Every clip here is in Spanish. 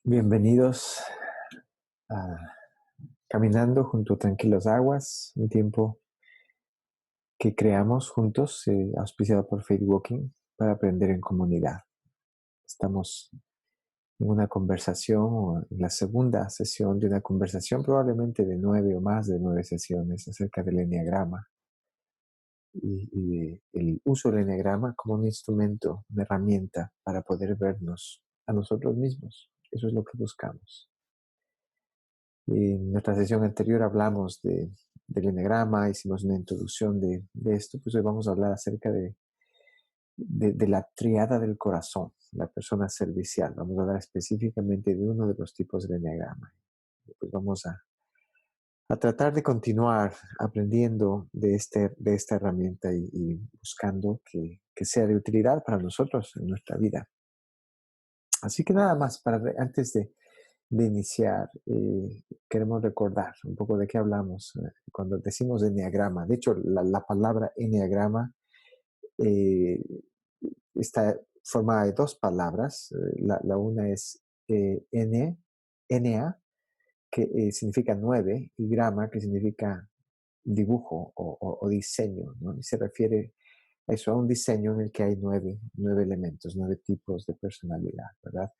Bienvenidos a Caminando junto a Tranquilas Aguas, un tiempo que creamos juntos, auspiciado por Faith Walking, para aprender en comunidad. Estamos en una conversación, o en la segunda sesión de una conversación, probablemente de 9 o más de 9 sesiones, acerca del eneagrama y el uso del eneagrama como un instrumento, una herramienta para poder vernos a nosotros mismos. Eso es lo que buscamos. En nuestra sesión anterior hablamos del eneagrama, hicimos una introducción de esto, pues hoy vamos a hablar acerca de la triada del corazón, la persona servicial. Vamos a hablar específicamente de uno de los tipos del eneagrama. Pues vamos a tratar de continuar aprendiendo de esta herramienta y buscando que sea de utilidad para nosotros en nuestra vida. Así que nada más, antes de iniciar, queremos recordar un poco de qué hablamos cuando decimos eneagrama. De hecho, la palabra eneagrama eh, está formada de dos palabras. La una es enea, que significa 9, y grama, que significa dibujo o diseño, ¿no? Y se refiere a eso, a un diseño en el que hay 9 elementos, 9 tipos de personalidad, ¿verdad?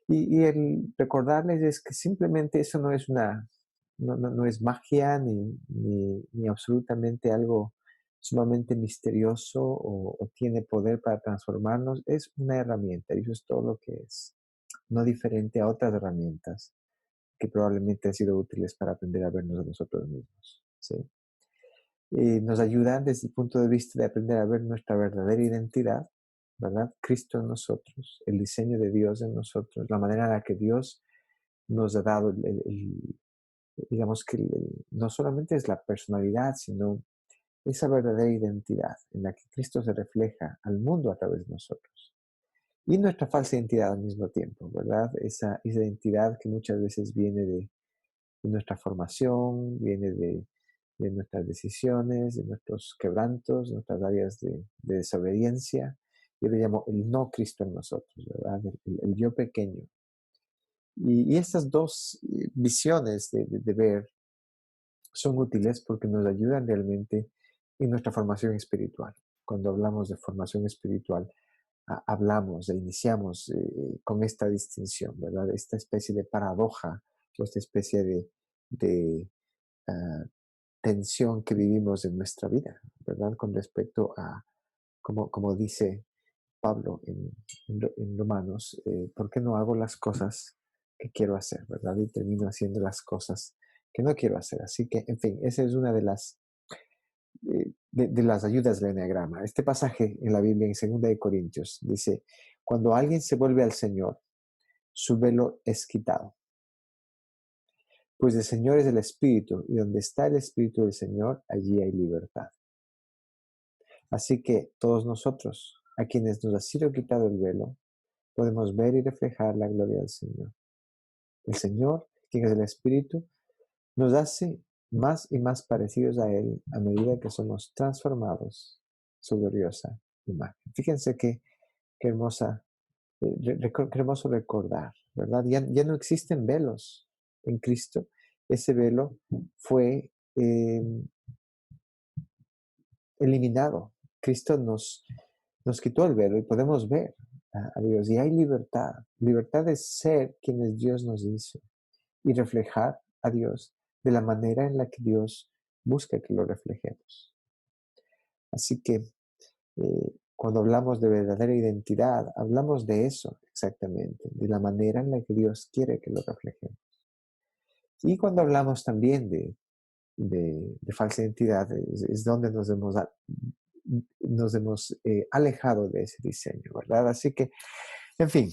Y el recordarles es que simplemente eso no es no es magia ni absolutamente algo sumamente misterioso o tiene poder para transformarnos. Es una herramienta y eso es todo lo que es. No diferente a otras herramientas que probablemente han sido útiles para aprender a vernos a nosotros mismos, ¿sí? Nos ayudan desde el punto de vista de aprender a ver nuestra verdadera identidad, ¿verdad? Cristo en nosotros, el diseño de Dios en nosotros, la manera en la que Dios nos ha dado, digamos que no solamente es la personalidad, sino esa verdadera identidad en la que Cristo se refleja al mundo a través de nosotros. Y nuestra falsa identidad al mismo tiempo, ¿verdad? Esa identidad que muchas veces viene de nuestra formación, viene de nuestras decisiones, de nuestros quebrantos, nuestras áreas de desobediencia. Yo le llamo el no Cristo en nosotros, ¿verdad? El yo pequeño. Y estas dos visiones de ver son útiles porque nos ayudan realmente en nuestra formación espiritual. Cuando hablamos de formación espiritual, hablamos e iniciamos con esta distinción, ¿verdad? Esta especie de paradoja o esta especie de uh, tensión que vivimos en nuestra vida, ¿verdad? Con respecto a, como dice Pablo en Romanos, ¿por qué no hago las cosas que quiero hacer, ¿verdad? Y termino haciendo las cosas que no quiero hacer. Así que, en fin, esa es una de las ayudas del eneagrama. Este pasaje en la Biblia, en 2 Corintios, dice, cuando alguien se vuelve al Señor, su velo es quitado. Pues el Señor es el Espíritu, y donde está el Espíritu del Señor, allí hay libertad. Así que todos nosotros, a quienes nos ha sido quitado el velo, podemos ver y reflejar la gloria del Señor. El Señor, quien es el Espíritu, nos hace más y más parecidos a Él a medida que somos transformados su gloriosa imagen. Fíjense qué hermosa, qué hermoso recordar, ¿verdad? Ya no existen velos en Cristo. Ese velo fue eliminado. Cristo nos quitó el velo y podemos ver a Dios. Y hay libertad. Libertad de ser quienes Dios nos hizo y reflejar a Dios de la manera en la que Dios busca que lo reflejemos. Así que cuando hablamos de verdadera identidad, hablamos de eso exactamente, de la manera en la que Dios quiere que lo reflejemos. Y cuando hablamos también de falsa identidad, es donde nos hemos alejado de ese diseño, ¿verdad? Así que, en fin,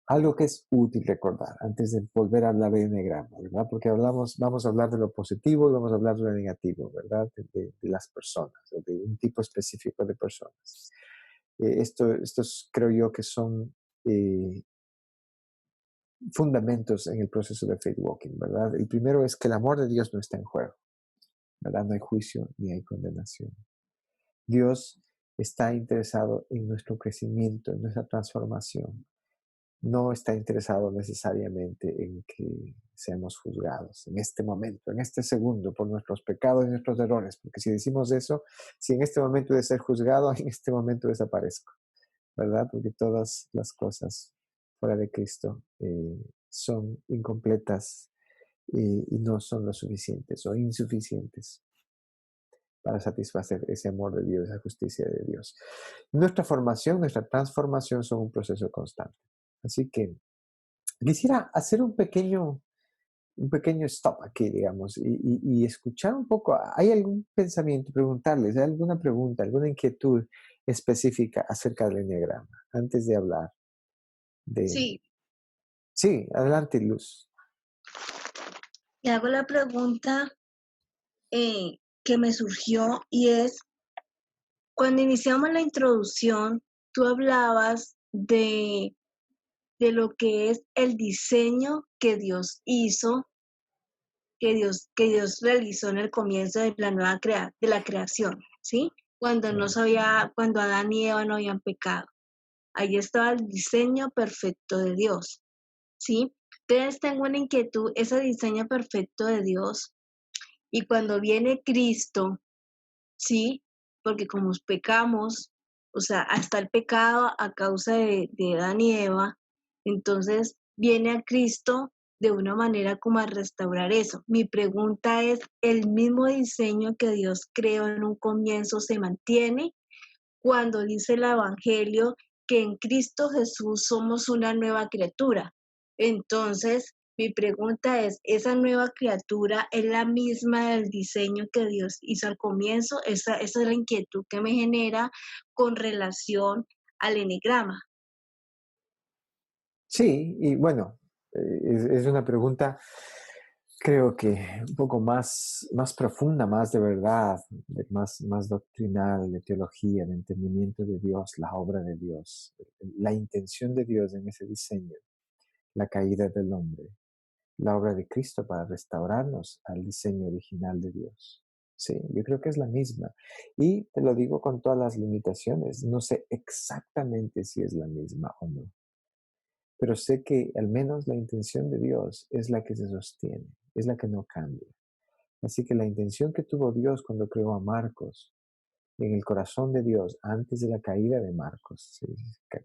algo que es útil recordar antes de volver a hablar de eneagrama, ¿verdad? Porque vamos a hablar de lo positivo y vamos a hablar de lo negativo, ¿verdad? De las personas, o de un tipo específico de personas. Estos creo yo que son fundamentos en el proceso de faith walking, ¿verdad? El primero es que el amor de Dios no está en juego, ¿verdad? No hay juicio ni hay condenación. Dios está interesado en nuestro crecimiento, en nuestra transformación. no está interesado necesariamente en que seamos juzgados en este momento, en este segundo, por nuestros pecados y nuestros errores, porque si decimos eso, si en este momento de ser juzgado, en este momento desaparezco, ¿verdad? Porque todas las cosas fuera de Cristo son incompletas y no son lo suficientes o insuficientes para satisfacer ese amor de Dios, esa justicia de Dios. Nuestra formación, nuestra transformación son un proceso constante. Así que quisiera hacer un pequeño stop aquí, digamos, y escuchar un poco. ¿Hay algún pensamiento? Preguntarles, ¿hay alguna pregunta, alguna inquietud específica acerca del enneagrama antes de hablar de... Sí, Sí, adelante, Luz. te hago la pregunta que me surgió y es, cuando iniciamos la introducción, tú hablabas de lo que es el diseño que Dios hizo, que Dios realizó en el comienzo de la de la creación, ¿sí? Cuando no Claro. sabía, cuando Adán y Eva no habían pecado. Ahí estaba el diseño perfecto de Dios, ¿sí? Entonces tengo una inquietud, ese diseño perfecto de Dios, y cuando viene Cristo, ¿sí? Porque como pecamos, o sea, hasta el pecado a causa de Adán y Eva, entonces viene a Cristo de una manera como a restaurar eso. Mi pregunta es, ¿el mismo diseño que Dios creó en un comienzo se mantiene cuando dice el Evangelio que en Cristo Jesús somos una nueva criatura? Entonces, mi pregunta es, ¿esa nueva criatura es la misma del diseño que Dios hizo al comienzo? Esa es la inquietud que me genera con relación al enneagrama. Sí, y bueno, es una pregunta, creo que un poco más profunda, más de verdad, más doctrinal, de teología, de entendimiento de Dios, la obra de Dios, la intención de Dios en ese diseño, la caída del hombre, la obra de Cristo para restaurarnos al diseño original de Dios. Sí, yo creo que es la misma. Y te lo digo con todas las limitaciones, no sé exactamente si es la misma o no, pero sé que al menos la intención de Dios es la que se sostiene, es la que no cambia. Así que la intención que tuvo Dios cuando creó a Marcos, en el corazón de Dios, antes de la caída de Marcos, si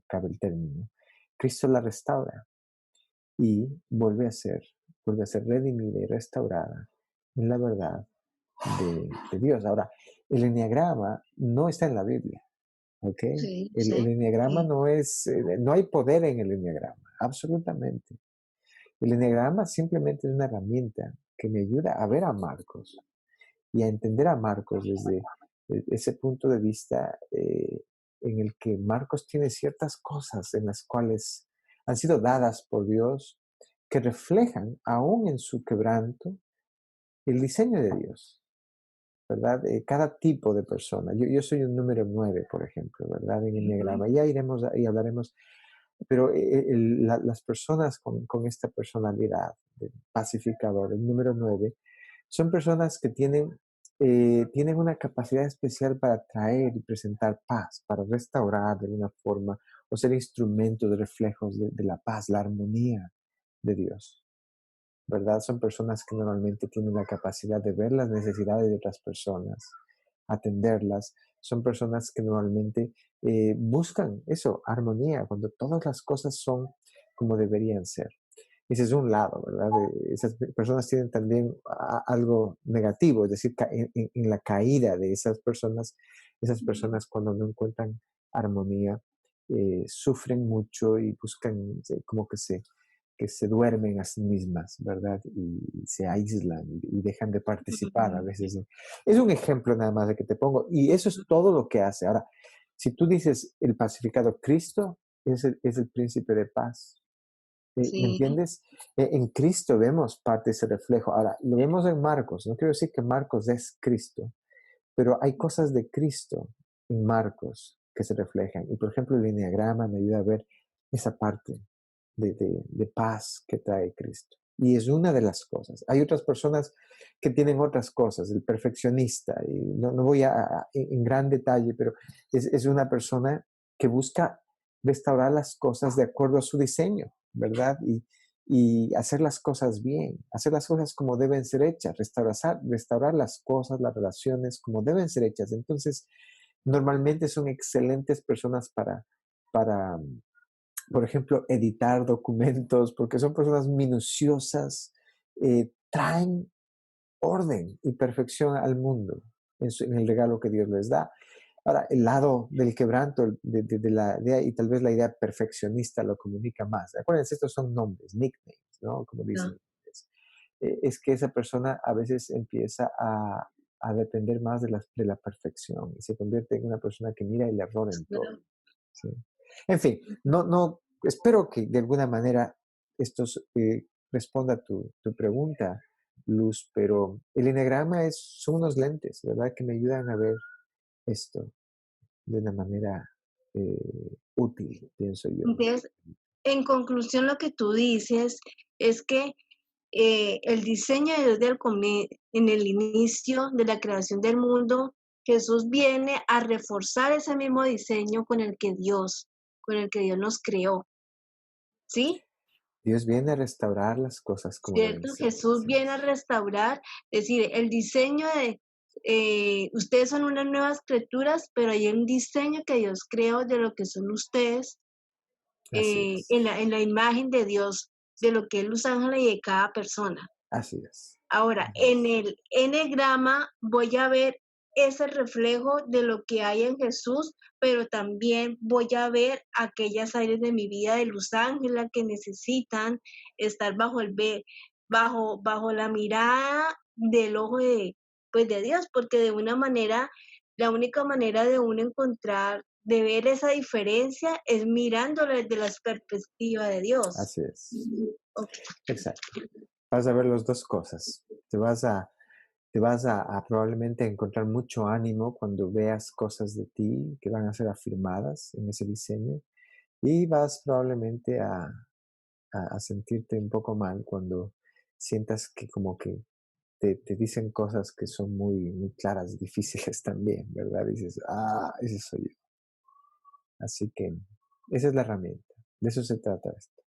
cabe el término, Cristo la restaura y vuelve a ser redimida y restaurada en la verdad de Dios. Ahora, el enneagrama no está en la Biblia, ¿ok? Sí, El sí, enneagrama sí. no es, no hay poder en el enneagrama, absolutamente. El enneagrama simplemente es una herramienta que me ayuda a ver a Marcos y a entender a Marcos desde ese punto de vista en el que Marcos tiene ciertas cosas en las cuales han sido dadas por Dios que reflejan, aún en su quebranto, el diseño de Dios, ¿verdad? Cada tipo de persona. Yo soy un número 9, por ejemplo, ¿verdad? En el Ujú. enneagrama. Ya iremos y hablaremos, pero las personas con esta personalidad de pacificador, el número 9, son personas que tienen una capacidad especial para traer y presentar paz, para restaurar de alguna forma o ser instrumentos de reflejos de la paz, la armonía de Dios, ¿verdad? Son personas que normalmente tienen la capacidad de ver las necesidades de otras personas, atenderlas. Son personas que normalmente buscan eso, armonía, cuando todas las cosas son como deberían ser. Ese es un lado, ¿verdad? Esas personas tienen también algo negativo, es decir, en la caída de esas personas cuando no encuentran armonía, sufren mucho y buscan como que se duermen a sí mismas, ¿verdad? Y se aíslan y dejan de participar a veces. Es un ejemplo nada más de que te pongo. Y eso es todo lo que hace. Ahora, si tú dices el pacificado Cristo, es el príncipe de paz. ¿Me Sí, entiendes? En Cristo vemos parte de ese reflejo. Ahora, lo vemos en Marcos. No quiero decir que Marcos es Cristo, pero hay cosas de Cristo en Marcos que se reflejan. Y por ejemplo, el enneagrama me ayuda a ver esa parte de paz que trae Cristo. Y es una de las cosas. Hay otras personas que tienen otras cosas, el perfeccionista, y no voy en gran detalle, pero es una persona que busca restaurar las cosas de acuerdo a su diseño, ¿verdad? Y hacer las cosas bien, hacer las cosas como deben ser hechas, restaurar las cosas, las relaciones como deben ser hechas. Entonces, normalmente son excelentes personas para por ejemplo, editar documentos, porque son personas minuciosas, traen orden y perfección al mundo en el regalo que Dios les da. Ahora, el lado del quebranto de la idea, y tal vez la idea perfeccionista lo comunica más. Acuérdense, estos son nombres, nicknames, ¿no? Como dicen no, en inglés. Es que esa persona a veces empieza a depender más de la perfección y se convierte en una persona que mira el error en todo. pero ¿Sí? En fin, no, espero que de alguna manera esto responda a tu pregunta, Luz, pero el eneagrama son unos lentes, ¿verdad? Que me ayudan a ver esto de una manera útil, pienso yo. entonces, en conclusión, lo que tú dices es que el diseño de Dios en el inicio de la creación del mundo, Jesús viene a reforzar ese mismo diseño con el que Dios nos creó, ¿sí? Dios viene a restaurar las cosas como deben ¿Cierto? ser. Jesús Así viene a es. restaurar, es decir, el diseño de, ustedes son unas nuevas criaturas, pero hay un diseño que Dios creó de lo que son ustedes Así es. en la imagen de Dios, de lo que es los ángeles y de cada persona. Así es. Ahora, en el enegrama voy a ver ese reflejo de lo que hay en Jesús, pero también voy a ver aquellas áreas de mi vida de luz ángela que necesitan estar bajo la mirada del ojo de, pues de Dios, porque de una manera, la única manera de uno encontrar, de ver esa diferencia es mirándolo desde la perspectiva de Dios. Así es. Ok. Exacto. Vas a ver las dos cosas. Te vas a probablemente encontrar mucho ánimo cuando veas cosas de ti que van a ser afirmadas en ese diseño y vas probablemente a sentirte un poco mal cuando sientas que como que te dicen cosas que son muy, muy claras, difíciles también, ¿verdad? Dices, ese soy yo. Así que esa es la herramienta. De eso se trata esto.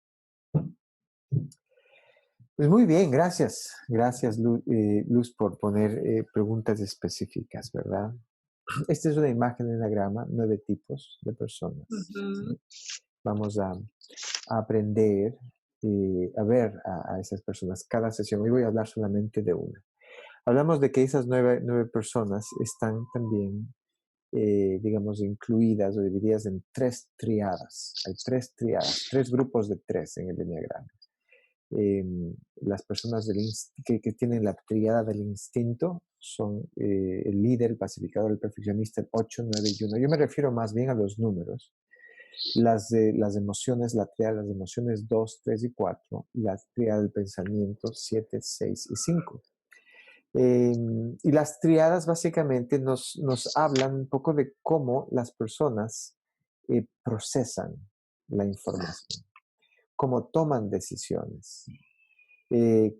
Pues muy bien, gracias. Gracias, Luz, por poner preguntas específicas, ¿verdad? Esta es una imagen de enagrama, 9 tipos de personas. Ujú. ¿Sí? Vamos a aprender a ver a esas personas cada sesión. Hoy voy a hablar solamente de una. Hablamos de que esas nueve personas están también, digamos, incluidas o divididas en 3 triadas. Hay 3 triadas, 3 grupos de 3 en el enneagrama. Las personas que tienen la triada del instinto son el líder, el pacificador, el perfeccionista, el 8, 9 y 1. Yo me refiero más bien a los números. Las emociones, la triada de las emociones 2, 3 y 4, y la triada del pensamiento 7, 6 y 5. Y las triadas básicamente nos hablan un poco de cómo las personas procesan la información, cómo toman decisiones,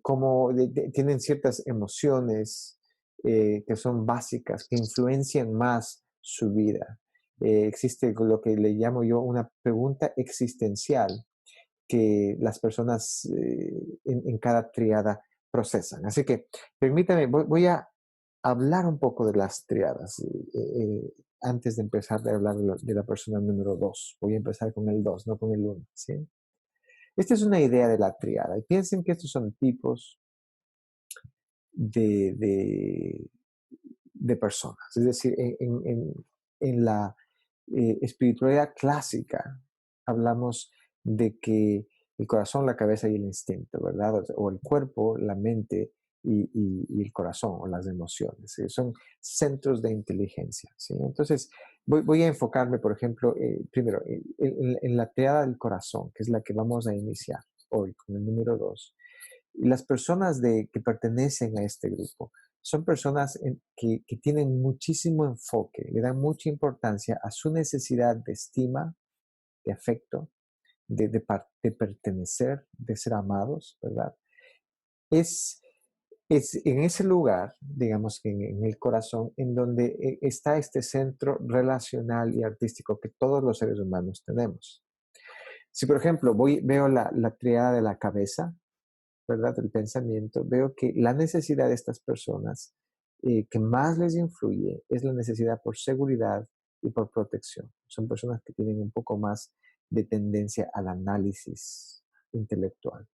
cómo tienen ciertas emociones que son básicas, que influencian más su vida. Existe lo que le llamo yo una pregunta existencial que las personas en cada triada procesan. Así que permítame, voy a hablar un poco de las triadas antes de empezar a hablar de la persona número 2. Voy a empezar con el 2, no con el 1. ¿Sí? Esta es una idea de la triada. Y piensen que estos son tipos de, de, de personas. Es decir, en la espiritualidad clásica hablamos de que el corazón, la cabeza y el instinto, ¿verdad? O el cuerpo, la mente y el corazón o las emociones. Son centros de inteligencia. ¿Sí? Entonces, voy a enfocarme, por ejemplo, primero en la triada del corazón, que es la que vamos a iniciar hoy con el número 2. Y las personas que pertenecen a este grupo son personas que tienen muchísimo enfoque, le dan mucha importancia a su necesidad de estima, de afecto, de pertenecer, de ser amados, ¿verdad? Es, Es en ese lugar, digamos que en el corazón, en donde está este centro relacional y artístico que todos los seres humanos tenemos. Si, por ejemplo, veo la triada de la cabeza, ¿verdad? Del pensamiento, veo que la necesidad de estas personas que más les influye es la necesidad por seguridad y por protección. Son personas que tienen un poco más de tendencia al análisis intelectual.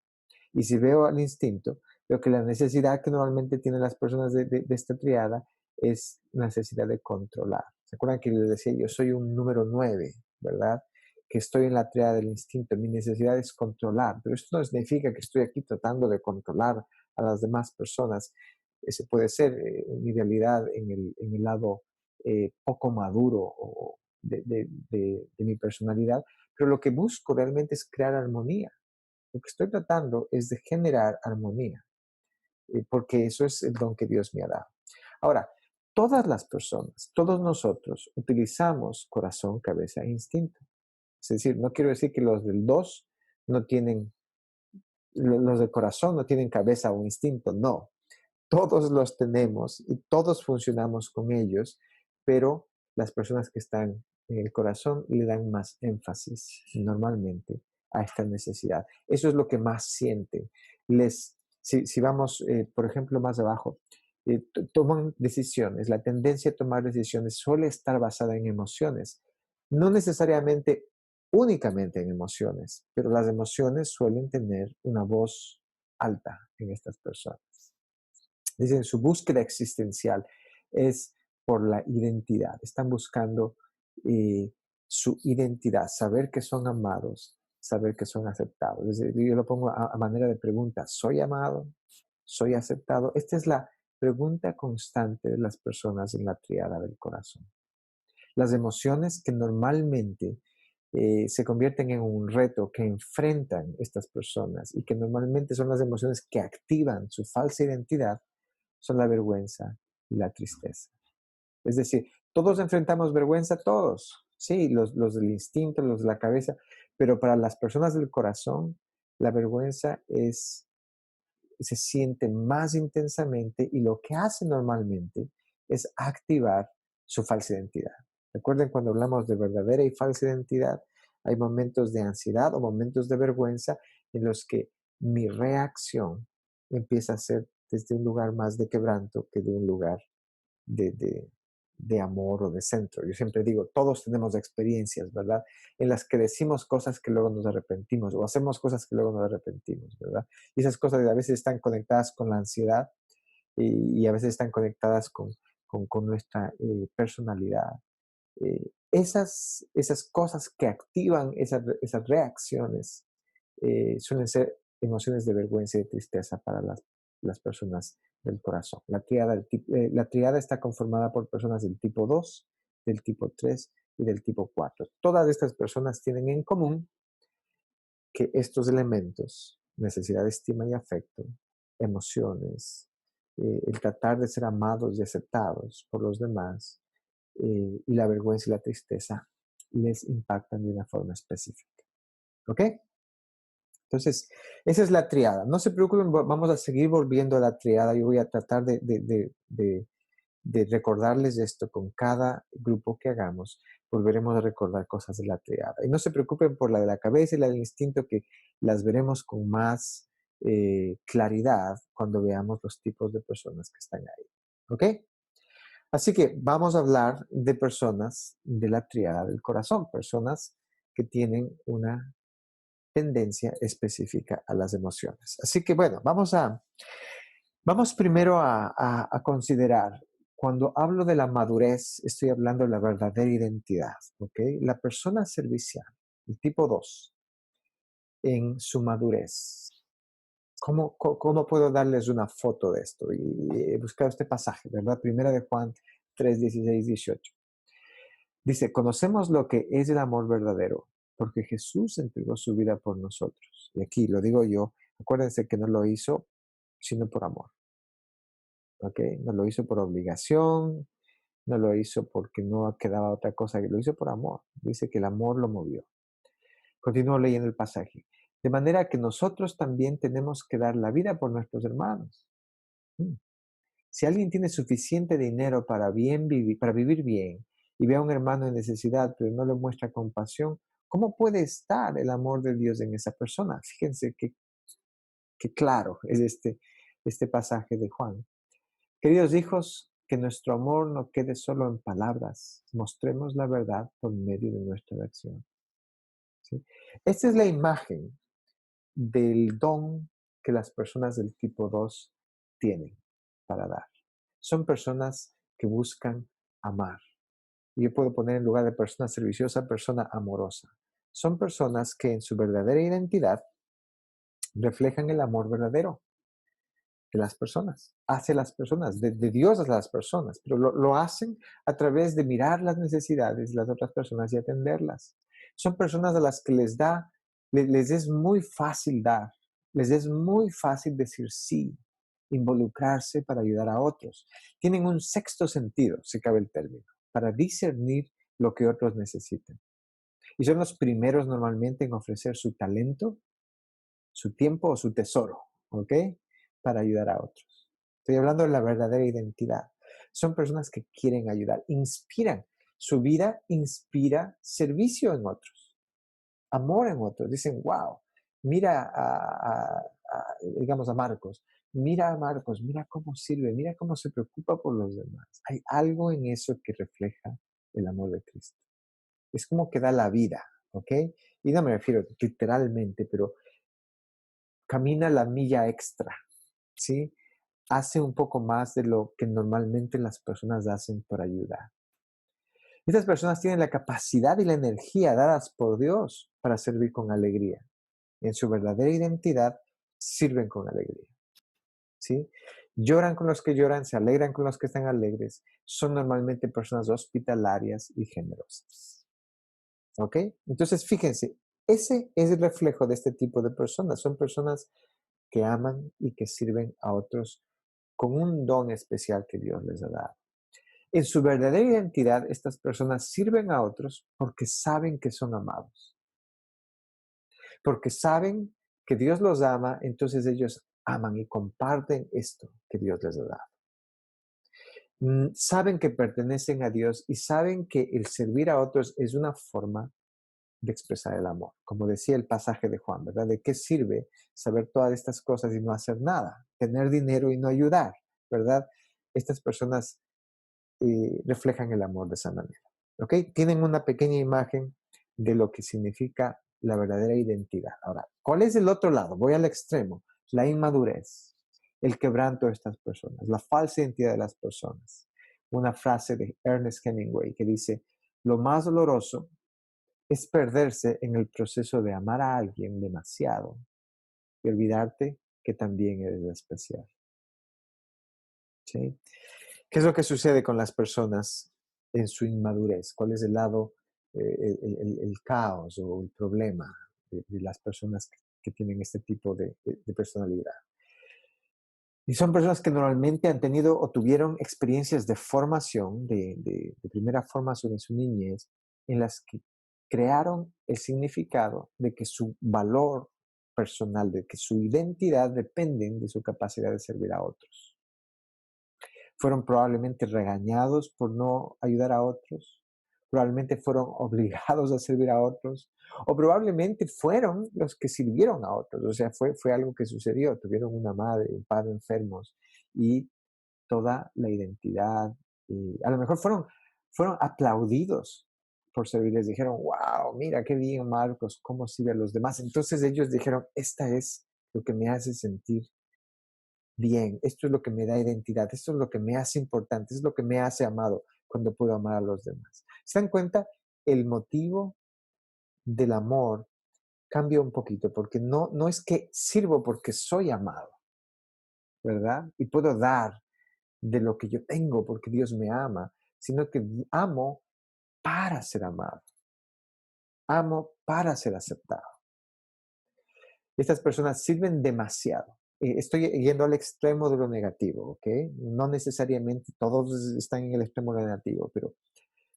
Y si veo al instinto, veo que la necesidad que normalmente tienen las personas de esta triada es la necesidad de controlar. ¿Se acuerdan que les decía yo soy un número 9, verdad? Que estoy en la triada del instinto. Mi necesidad es controlar, pero esto no significa que estoy aquí tratando de controlar a las demás personas. Ese puede ser mi realidad en el lado poco maduro de mi personalidad, pero lo que busco realmente es crear armonía. Lo que estoy tratando es de generar armonía, porque eso es el don que Dios me ha dado. Ahora, todas las personas, todos nosotros utilizamos corazón, cabeza e instinto. Es decir, no quiero decir que los del 2 no tienen, los del corazón no tienen cabeza o instinto, no. Todos los tenemos y todos funcionamos con ellos, pero las personas que están en el corazón le dan más énfasis normalmente a esta necesidad. Eso es lo que más sienten. Si vamos, por ejemplo, más abajo, toman decisiones. La tendencia a tomar decisiones suele estar basada en emociones, no necesariamente únicamente en emociones, pero las emociones suelen tener una voz alta en estas personas. Dicen, su búsqueda existencial es por la identidad. Están buscando su identidad, saber que son amados, saber que son aceptados. Es decir, yo lo pongo a manera de pregunta, ¿soy amado? ¿Soy aceptado? Esta es la pregunta constante de las personas en la triada del corazón. Las emociones que normalmente se convierten en un reto que enfrentan estas personas y que normalmente son las emociones que activan su falsa identidad son la vergüenza y la tristeza. Es decir, todos enfrentamos vergüenza, todos, sí, los del instinto, los de la cabeza, pero para las personas del corazón, la vergüenza se siente más intensamente y lo que hace normalmente es activar su falsa identidad. Recuerden cuando hablamos de verdadera y falsa identidad, hay momentos de ansiedad o momentos de vergüenza en los que mi reacción empieza a ser desde un lugar más de quebranto que de un lugar de, de, de amor o de centro. Yo siempre digo, todos tenemos experiencias, ¿verdad? En las que decimos cosas que luego nos arrepentimos o hacemos cosas que luego nos arrepentimos, ¿verdad? Y esas cosas a veces están conectadas con la ansiedad y a veces están conectadas con nuestra personalidad. Esas cosas que activan esas reacciones suelen ser emociones de vergüenza y de tristeza para las personas del corazón. La triada está conformada por personas del tipo 2, del tipo 3 y del tipo 4. Todas estas personas tienen en común que estos elementos, necesidad de estima y afecto, emociones, el tratar de ser amados y aceptados por los demás, y la vergüenza y la tristeza les impactan de una forma específica. ¿Ok? Entonces, esa es la triada. No se preocupen, vamos a seguir volviendo a la triada. Yo voy a tratar de recordarles esto con cada grupo que hagamos. Volveremos a recordar cosas de la triada. Y no se preocupen por la de la cabeza y la del instinto, que las veremos con más claridad cuando veamos los tipos de personas que están ahí. ¿Ok? Así que vamos a hablar de personas de la triada del corazón, personas que tienen una tendencia específica a las emociones. Así que bueno, vamos primero a considerar, cuando hablo de la madurez, estoy hablando de la verdadera identidad, ¿ok? La persona servicial, el tipo 2 en su madurez. ¿Cómo puedo darles una foto de esto? Y he buscado este pasaje, ¿verdad? Primera de Juan 3, 16, 18. Dice, conocemos lo que es el amor verdadero, porque Jesús entregó su vida por nosotros. Y aquí lo digo yo, acuérdense que no lo hizo sino por amor, ¿ok? No lo hizo por obligación, no lo hizo porque no quedaba otra cosa, lo hizo por amor. Dice que el amor lo movió. Continúo leyendo el pasaje. De manera que nosotros también tenemos que dar la vida por nuestros hermanos. Mm. Si alguien tiene suficiente dinero para vivir bien y ve a un hermano en necesidad, pero no le muestra compasión, ¿cómo puede estar el amor de Dios en esa persona? Fíjense qué claro es este pasaje de Juan. Queridos hijos, que nuestro amor no quede solo en palabras, mostremos la verdad por medio de nuestra acción. ¿Sí? Esta es la imagen del don que las personas del tipo 2 tienen para dar. Son personas que buscan amar. Y yo puedo poner en lugar de persona serviciosa, persona amorosa. Son personas que en su verdadera identidad reflejan el amor verdadero de las personas, hacia las personas, de Dios a las personas, pero lo hacen a través de mirar las necesidades de las otras personas y atenderlas. Son personas a las que les es muy fácil dar, les es muy fácil decir sí, involucrarse para ayudar a otros. Tienen un sexto sentido, si cabe el término, para discernir lo que otros necesitan. Y son los primeros normalmente en ofrecer su talento, su tiempo o su tesoro, ¿ok? Para ayudar a otros. Estoy hablando de la verdadera identidad. Son personas que quieren ayudar, inspiran. Su vida inspira servicio en otros, amor en otros. Dicen, wow, mira digamos a Marcos, mira a Marcos, mira cómo sirve, mira cómo se preocupa por los demás. Hay algo en eso que refleja el amor de Cristo. Es como que da la vida, ¿ok? Y no me refiero literalmente, pero camina la milla extra, ¿sí? Hace un poco más de lo que normalmente las personas hacen por ayudar. Estas personas tienen la capacidad y la energía dadas por Dios para servir con alegría. En su verdadera identidad, sirven con alegría, ¿sí? Lloran con los que lloran, se alegran con los que están alegres. Son normalmente personas hospitalarias y generosas, ¿ok? Entonces, fíjense, ese es el reflejo de este tipo de personas. Son personas que aman y que sirven a otros con un don especial que Dios les ha dado. En su verdadera identidad, estas personas sirven a otros porque saben que son amados, porque saben que Dios los ama, entonces ellos aman y comparten esto que Dios les ha dado. Saben que pertenecen a Dios y saben que el servir a otros es una forma de expresar el amor. Como decía el pasaje de Juan, ¿verdad? ¿De qué sirve saber todas estas cosas y no hacer nada? Tener dinero y no ayudar, ¿verdad? Estas personas reflejan el amor de esa manera. ¿Ok? Tienen una pequeña imagen de lo que significa la verdadera identidad. Ahora, ¿cuál es el otro lado? Voy al extremo. La inmadurez, el quebranto de estas personas, la falsa identidad de las personas. Una frase de Ernest Hemingway que dice, lo más doloroso es perderse en el proceso de amar a alguien demasiado y olvidarte que también eres especial. ¿Sí? ¿Qué es lo que sucede con las personas en su inmadurez? ¿Cuál es el lado, el caos o el problema de las personas que tienen este tipo de personalidad? Y son personas que normalmente han tenido o tuvieron experiencias de formación, de primera formación en su niñez, en las que crearon el significado de que su valor personal, de que su identidad dependen de su capacidad de servir a otros. Fueron probablemente regañados por no ayudar a otros, probablemente fueron obligados a servir a otros, o probablemente fueron los que sirvieron a otros. O sea, fue algo que sucedió. Tuvieron una madre, un padre enfermos y toda la identidad. A lo mejor fueron aplaudidos por servir. Les dijeron, wow, mira qué bien Marcos, cómo sirve a los demás. Entonces ellos dijeron, esta es lo que me hace sentir bien, esto es lo que me da identidad, esto es lo que me hace importante, esto es lo que me hace amado cuando puedo amar a los demás. ¿Se dan cuenta? El motivo del amor cambia un poquito, porque no es que sirvo porque soy amado, ¿verdad? Y puedo dar de lo que yo tengo porque Dios me ama, sino que amo para ser amado, amo para ser aceptado. Estas personas sirven demasiado. Estoy yendo al extremo de lo negativo, ¿ok? No necesariamente todos están en el extremo negativo, pero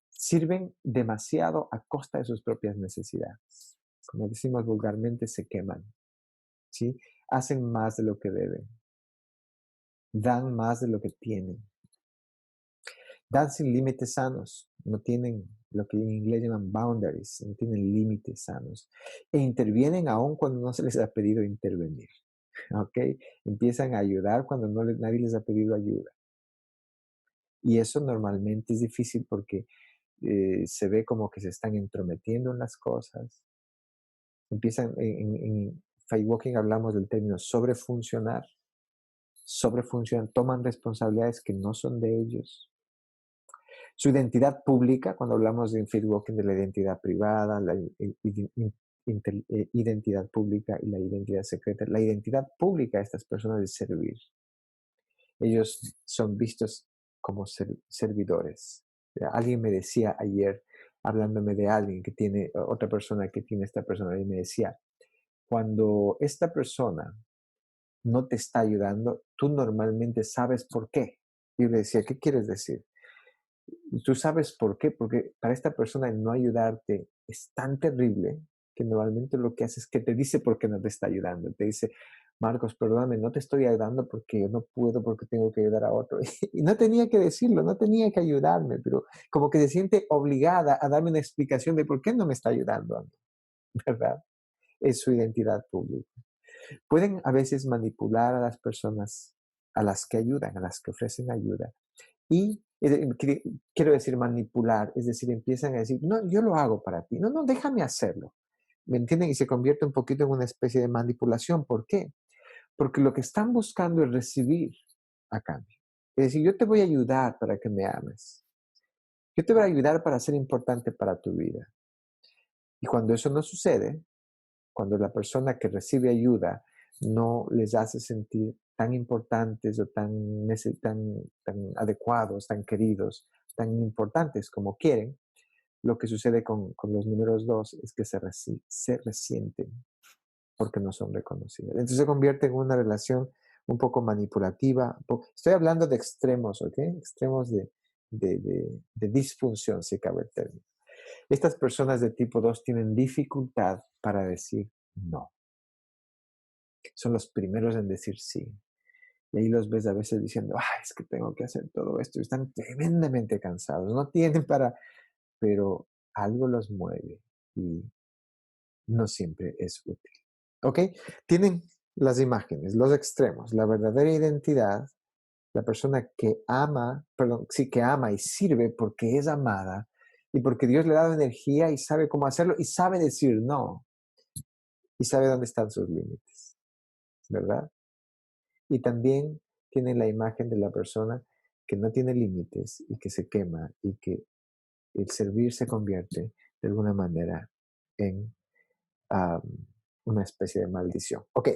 sirven demasiado a costa de sus propias necesidades. Como decimos vulgarmente, se queman, ¿sí? Hacen más de lo que deben. dan más de lo que tienen. Dan sin límites sanos, no tienen lo que en inglés llaman boundaries, no tienen límites sanos. E intervienen aún cuando no se les ha pedido intervenir. ¿Ok? Empiezan a ayudar cuando nadie les ha pedido ayuda. Y eso normalmente es difícil porque se ve como que se están entrometiendo en las cosas. Empiezan, en Faith Walking hablamos del término sobrefuncionar. Sobrefuncionan, toman responsabilidades que no son de ellos. Su identidad pública, cuando hablamos de Faith Walking de la identidad privada, la identidad pública y la identidad secreta, la identidad pública de estas personas es servir. Ellos son vistos como servidores. Alguien me decía ayer, hablándome de alguien que tiene, otra persona que tiene esta persona, y me decía, cuando esta persona no te está ayudando, tú normalmente sabes por qué. Y yo le decía, ¿qué quieres decir? Tú sabes por qué, porque para esta persona no ayudarte es tan terrible que normalmente lo que hace es que te dice por qué no te está ayudando. Te dice, Marcos, perdóname, no te estoy ayudando porque yo no puedo, porque tengo que ayudar a otro. Y no tenía que decirlo, no tenía que ayudarme, pero como que se siente obligada a darme una explicación de por qué no me está ayudando a mí, ¿verdad? Es su identidad pública. Pueden a veces manipular a las personas a las que ayudan, a las que ofrecen ayuda. Y quiero decir manipular, es decir, empiezan a decir, no, yo lo hago para ti, no, no, déjame hacerlo. ¿Me entienden? Y se convierte un poquito en una especie de manipulación. ¿Por qué? Porque lo que están buscando es recibir a cambio. Es decir, yo te voy a ayudar para que me ames. Yo te voy a ayudar para ser importante para tu vida. Y cuando eso no sucede, cuando la persona que recibe ayuda no les hace sentir tan importantes o tan adecuados, tan queridos, tan importantes como quieren, lo que sucede con los números 2 es que se resienten porque no son reconocidos. Entonces se convierte en una relación un poco manipulativa. Estoy hablando de extremos, ¿ok? Extremos de disfunción, si cabe el término. Estas personas de tipo 2 tienen dificultad para decir no. Son los primeros en decir sí. Y ahí los ves a veces diciendo, ay, es que tengo que hacer todo esto. Y están tremendamente cansados. No tienen para, pero algo los mueve y no siempre es útil. ¿Ok? Tienen las imágenes, los extremos, la verdadera identidad, la persona que ama, perdón, sí, que ama y sirve porque es amada y porque Dios le ha dado energía y sabe cómo hacerlo y sabe decir no y sabe dónde están sus límites, ¿verdad? Y también tienen la imagen de la persona que no tiene límites y que se quema y que el servir se convierte de alguna manera en um, una especie de maldición. Ok,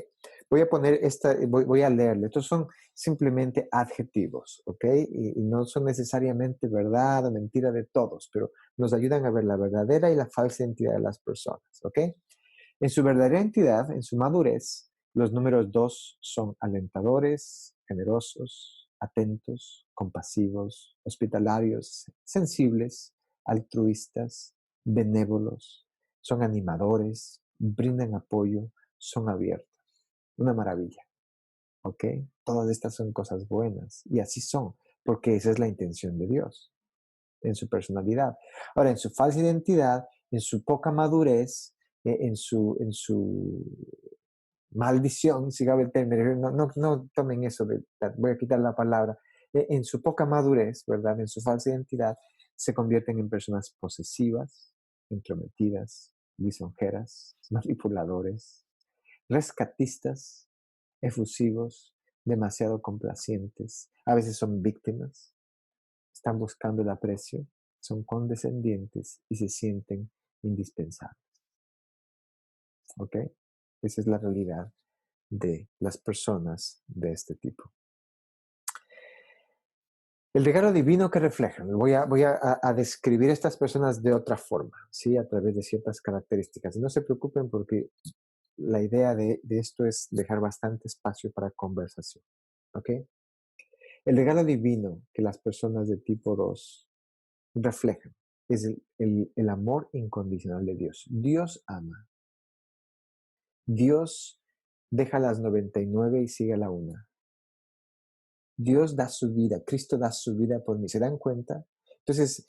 voy a poner voy a leerle. Estos son simplemente adjetivos, ok, y no son necesariamente verdad o mentira de todos, pero nos ayudan a ver la verdadera y la falsa identidad de las personas, ok. En su verdadera entidad, en su madurez, los números 2 son alentadores, generosos, atentos, compasivos, hospitalarios, sensibles, altruistas, benévolos, son animadores, brindan apoyo, son abiertos. Una maravilla, ¿ok? Todas estas son cosas buenas y así son, porque esa es la intención de Dios en su personalidad. Ahora, en su falsa identidad, en su poca madurez, en su maldición, si cabe el término, no tomen eso, voy a quitar la palabra, en su poca madurez, ¿verdad? En su falsa identidad, se convierten en personas posesivas, intrometidas, lisonjeras, manipuladores, rescatistas, efusivos, demasiado complacientes, a veces son víctimas, están buscando el aprecio, son condescendientes y se sienten indispensables. ¿Ok? Esa es la realidad de las personas de este tipo. El regalo divino que reflejan. Voy a describir a estas personas de otra forma, ¿sí? A través de ciertas características. Y no se preocupen porque la idea de esto es dejar bastante espacio para conversación. ¿Ok? El regalo divino que las personas de tipo 2 reflejan es el amor incondicional de Dios. Dios ama. Dios deja las 99 y sigue a la una. Dios da su vida, Cristo da su vida por mí. ¿Se dan cuenta? Entonces,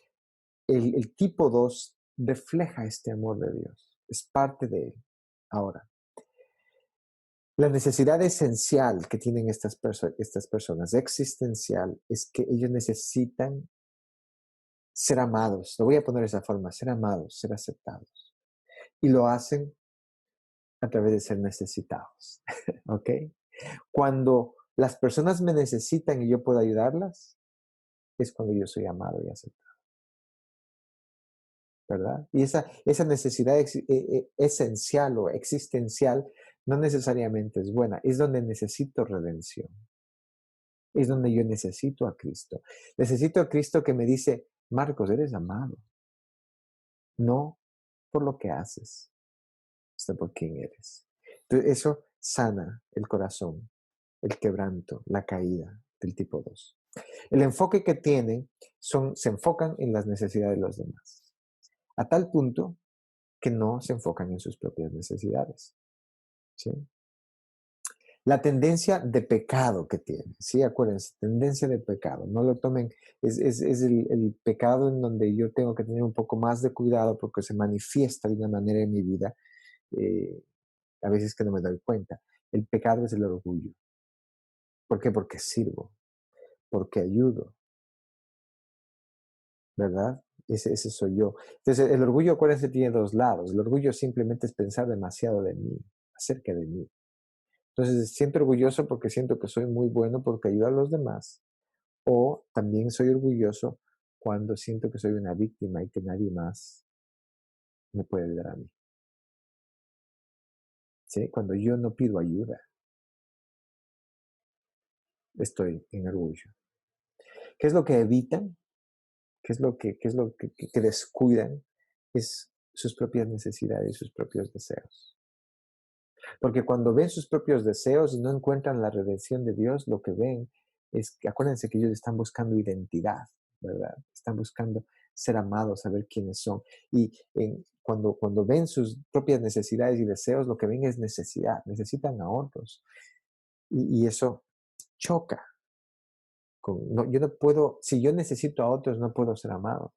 el tipo 2 refleja este amor de Dios, es parte de él. Ahora, la necesidad esencial que tienen estas personas, existencial, es que ellos necesitan ser amados. Lo voy a poner de esa forma, ser amados, ser aceptados. Y lo hacen a través de ser necesitados. ¿Ok? Cuando las personas me necesitan y yo puedo ayudarlas, es cuando yo soy amado y aceptado. ¿Verdad? Y esa necesidad esencial o existencial no necesariamente es buena, es donde necesito redención, es donde yo necesito a Cristo. Necesito a Cristo que me dice, Marcos, eres amado, no por lo que haces, sino por quién eres. Entonces, eso sana el corazón, el quebranto, la caída del tipo 2. El enfoque que tienen se enfocan en las necesidades de los demás, a tal punto que no se enfocan en sus propias necesidades. ¿Sí? La tendencia de pecado que tiene, ¿sí? Acuérdense, tendencia de pecado, no lo tomen, es el pecado en donde yo tengo que tener un poco más de cuidado porque se manifiesta de una manera en mi vida, eh, a veces que no me doy cuenta. El pecado es el orgullo. ¿Por qué? Porque sirvo, porque ayudo, ¿verdad? Ese soy yo. Entonces, el orgullo, acuérdense, tiene dos lados. El orgullo simplemente es pensar demasiado de mí, acerca de mí. Entonces, siento orgulloso porque siento que soy muy bueno porque ayudo a los demás. O también soy orgulloso cuando siento que soy una víctima y que nadie más me puede ayudar a mí. ¿Sí? Cuando yo no pido ayuda, estoy en orgullo. ¿Qué es lo que evitan? ¿Qué es lo que descuidan? Es sus propias necesidades, sus propios deseos. Porque cuando ven sus propios deseos y no encuentran la redención de Dios, lo que ven es que, acuérdense que ellos están buscando identidad, ¿verdad? Están buscando ser amados, saber quiénes son. Y cuando ven sus propias necesidades y deseos, lo que ven es necesidad, necesitan a otros. Y eso choca. Yo no puedo, si yo necesito a otros, no puedo ser amado.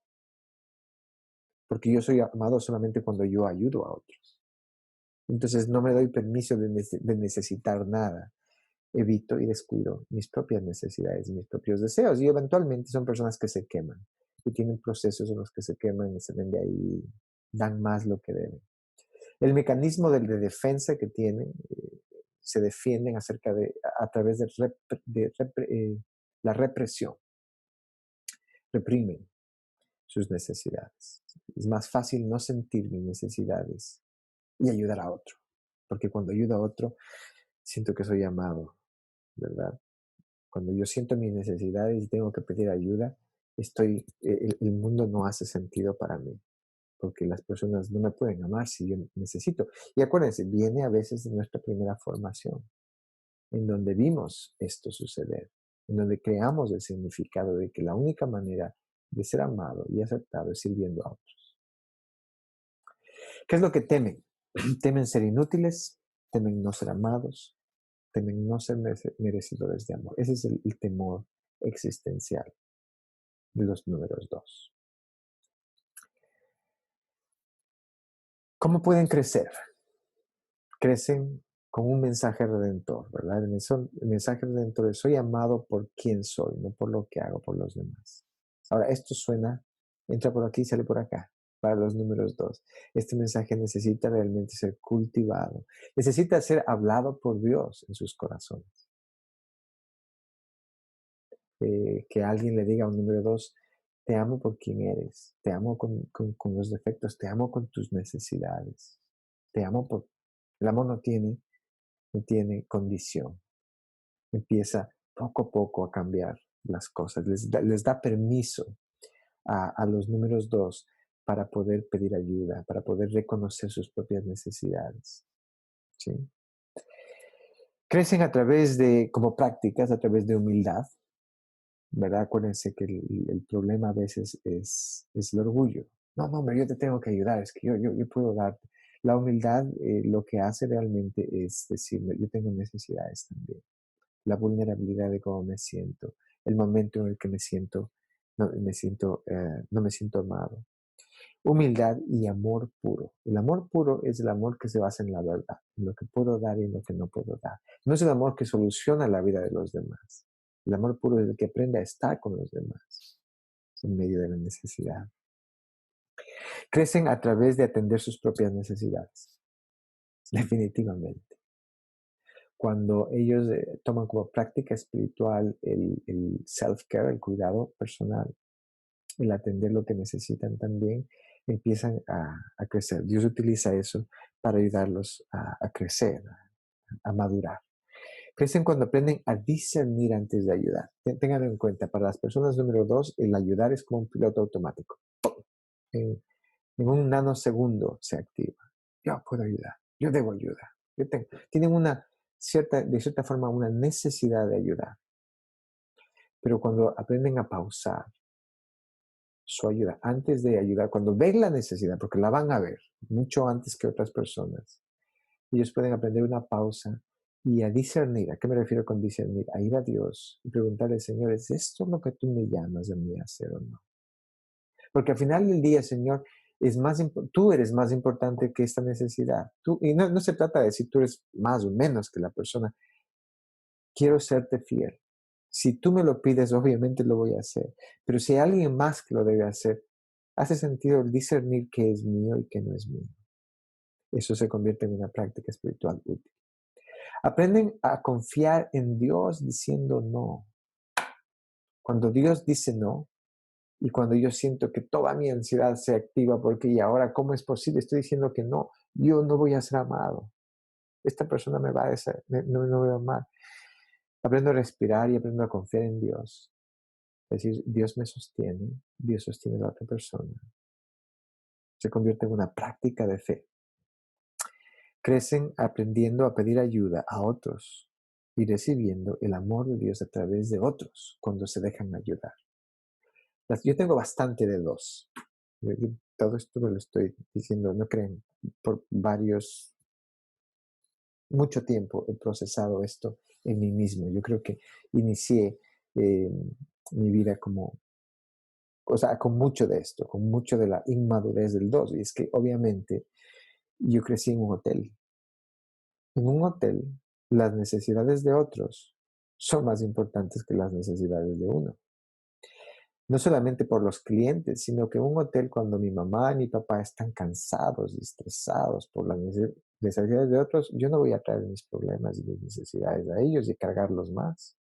Porque yo soy amado solamente cuando yo ayudo a otros. Entonces no me doy permiso de necesitar nada. Evito y descuido mis propias necesidades, mis propios deseos. Y eventualmente son personas que se queman y tienen procesos en los que se queman y salen de ahí, dan más lo que deben. El mecanismo de defensa que tienen, se defienden a través la represión. Reprimen sus necesidades. Es más fácil no sentir mis necesidades y ayudar a otro. Porque cuando ayudo a otro, siento que soy amado, ¿verdad? Cuando yo siento mis necesidades y tengo que pedir ayuda, el mundo no hace sentido para mí, porque las personas no me pueden amar si yo necesito. Y acuérdense, viene a veces de nuestra primera formación, en donde vimos esto suceder, en donde creamos el significado de que la única manera de ser amado y aceptado es sirviendo a otros. ¿Qué es lo que temen? Temen ser inútiles, temen no ser amados, temen no ser merecedores de amor. Ese es el temor existencial de los números 2. ¿Cómo pueden crecer? Crecen con un mensaje redentor, ¿verdad? El mensaje redentor es: soy amado por quien soy, no por lo que hago por los demás. Ahora, esto suena, entra por aquí y sale por acá, para los números 2. Este mensaje necesita realmente ser cultivado, necesita ser hablado por Dios en sus corazones. Que alguien le diga a un número 2, te amo por quien eres, te amo con los defectos, te amo con tus necesidades, te amo por... El amor no tiene condición, empieza poco a poco a cambiar las cosas, les da permiso a los números 2 para poder pedir ayuda, para poder reconocer sus propias necesidades. ¿Sí? Crecen a través de, como prácticas, a través de humildad, ¿verdad? Acuérdense que el problema a veces es el orgullo. No, no, hombre, yo te tengo que ayudar, es que yo puedo darte. La humildad lo que hace realmente es decirme, yo tengo necesidades también. la vulnerabilidad de cómo me siento, el momento en el que no me siento amado. Humildad y amor puro. El amor puro es el amor que se basa en la verdad, en lo que puedo dar y en lo que no puedo dar. No es el amor que soluciona la vida de los demás. El amor puro es el que aprende a estar con los demás en medio de la necesidad. Crecen a través de atender sus propias necesidades, definitivamente. Cuando ellos toman como práctica espiritual el self-care, el cuidado personal, el atender lo que necesitan también, empiezan a crecer. Dios utiliza eso para ayudarlos a crecer, a madurar. Crecen cuando aprenden a discernir antes de ayudar. Tengan en cuenta, para las personas número 2, el ayudar es como un piloto automático. En un nanosegundo se activa. Yo puedo ayudar, yo debo ayudar. Tienen de cierta forma una necesidad de ayudar. Pero cuando aprenden a pausar su ayuda, antes de ayudar, cuando ven la necesidad, porque la van a ver mucho antes que otras personas, ellos pueden aprender una pausa y a discernir. ¿A qué me refiero con discernir? A ir a Dios y preguntarle, Señor, ¿es esto lo que tú me llamas a mí a hacer o no? Porque al final del día, Señor, tú eres más importante que esta necesidad. Y no se trata de si tú eres más o menos que la persona. Quiero serte fiel. Si tú me lo pides, obviamente lo voy a hacer. Pero si hay alguien más que lo debe hacer, hace sentido el discernir qué es mío y qué no es mío. Eso se convierte en una práctica espiritual útil. Aprenden a confiar en Dios diciendo no. Cuando Dios dice no, y cuando yo siento que toda mi ansiedad se activa porque y ahora, ¿cómo es posible? Estoy diciendo que no, yo no voy a ser amado. Esta persona me va a no me va a amar. Aprendo a respirar y aprendo a confiar en Dios. Es decir, Dios me sostiene, Dios sostiene a la otra persona. Se convierte en una práctica de fe. Crecen aprendiendo a pedir ayuda a otros y recibiendo el amor de Dios a través de otros cuando se dejan ayudar. Yo tengo bastante de dos. Todo esto me lo estoy diciendo, no creen, por mucho tiempo he procesado esto en mí mismo. Yo creo que inicié mi vida con mucho de esto, con mucho de la inmadurez del dos. Y es que obviamente yo crecí en un hotel. En un hotel, las necesidades de otros son más importantes que las necesidades de uno. No solamente por los clientes, sino que un hotel cuando mi mamá y mi papá están cansados y estresados por las necesidades de otros, yo no voy a traer mis problemas y mis necesidades a ellos y cargarlos más.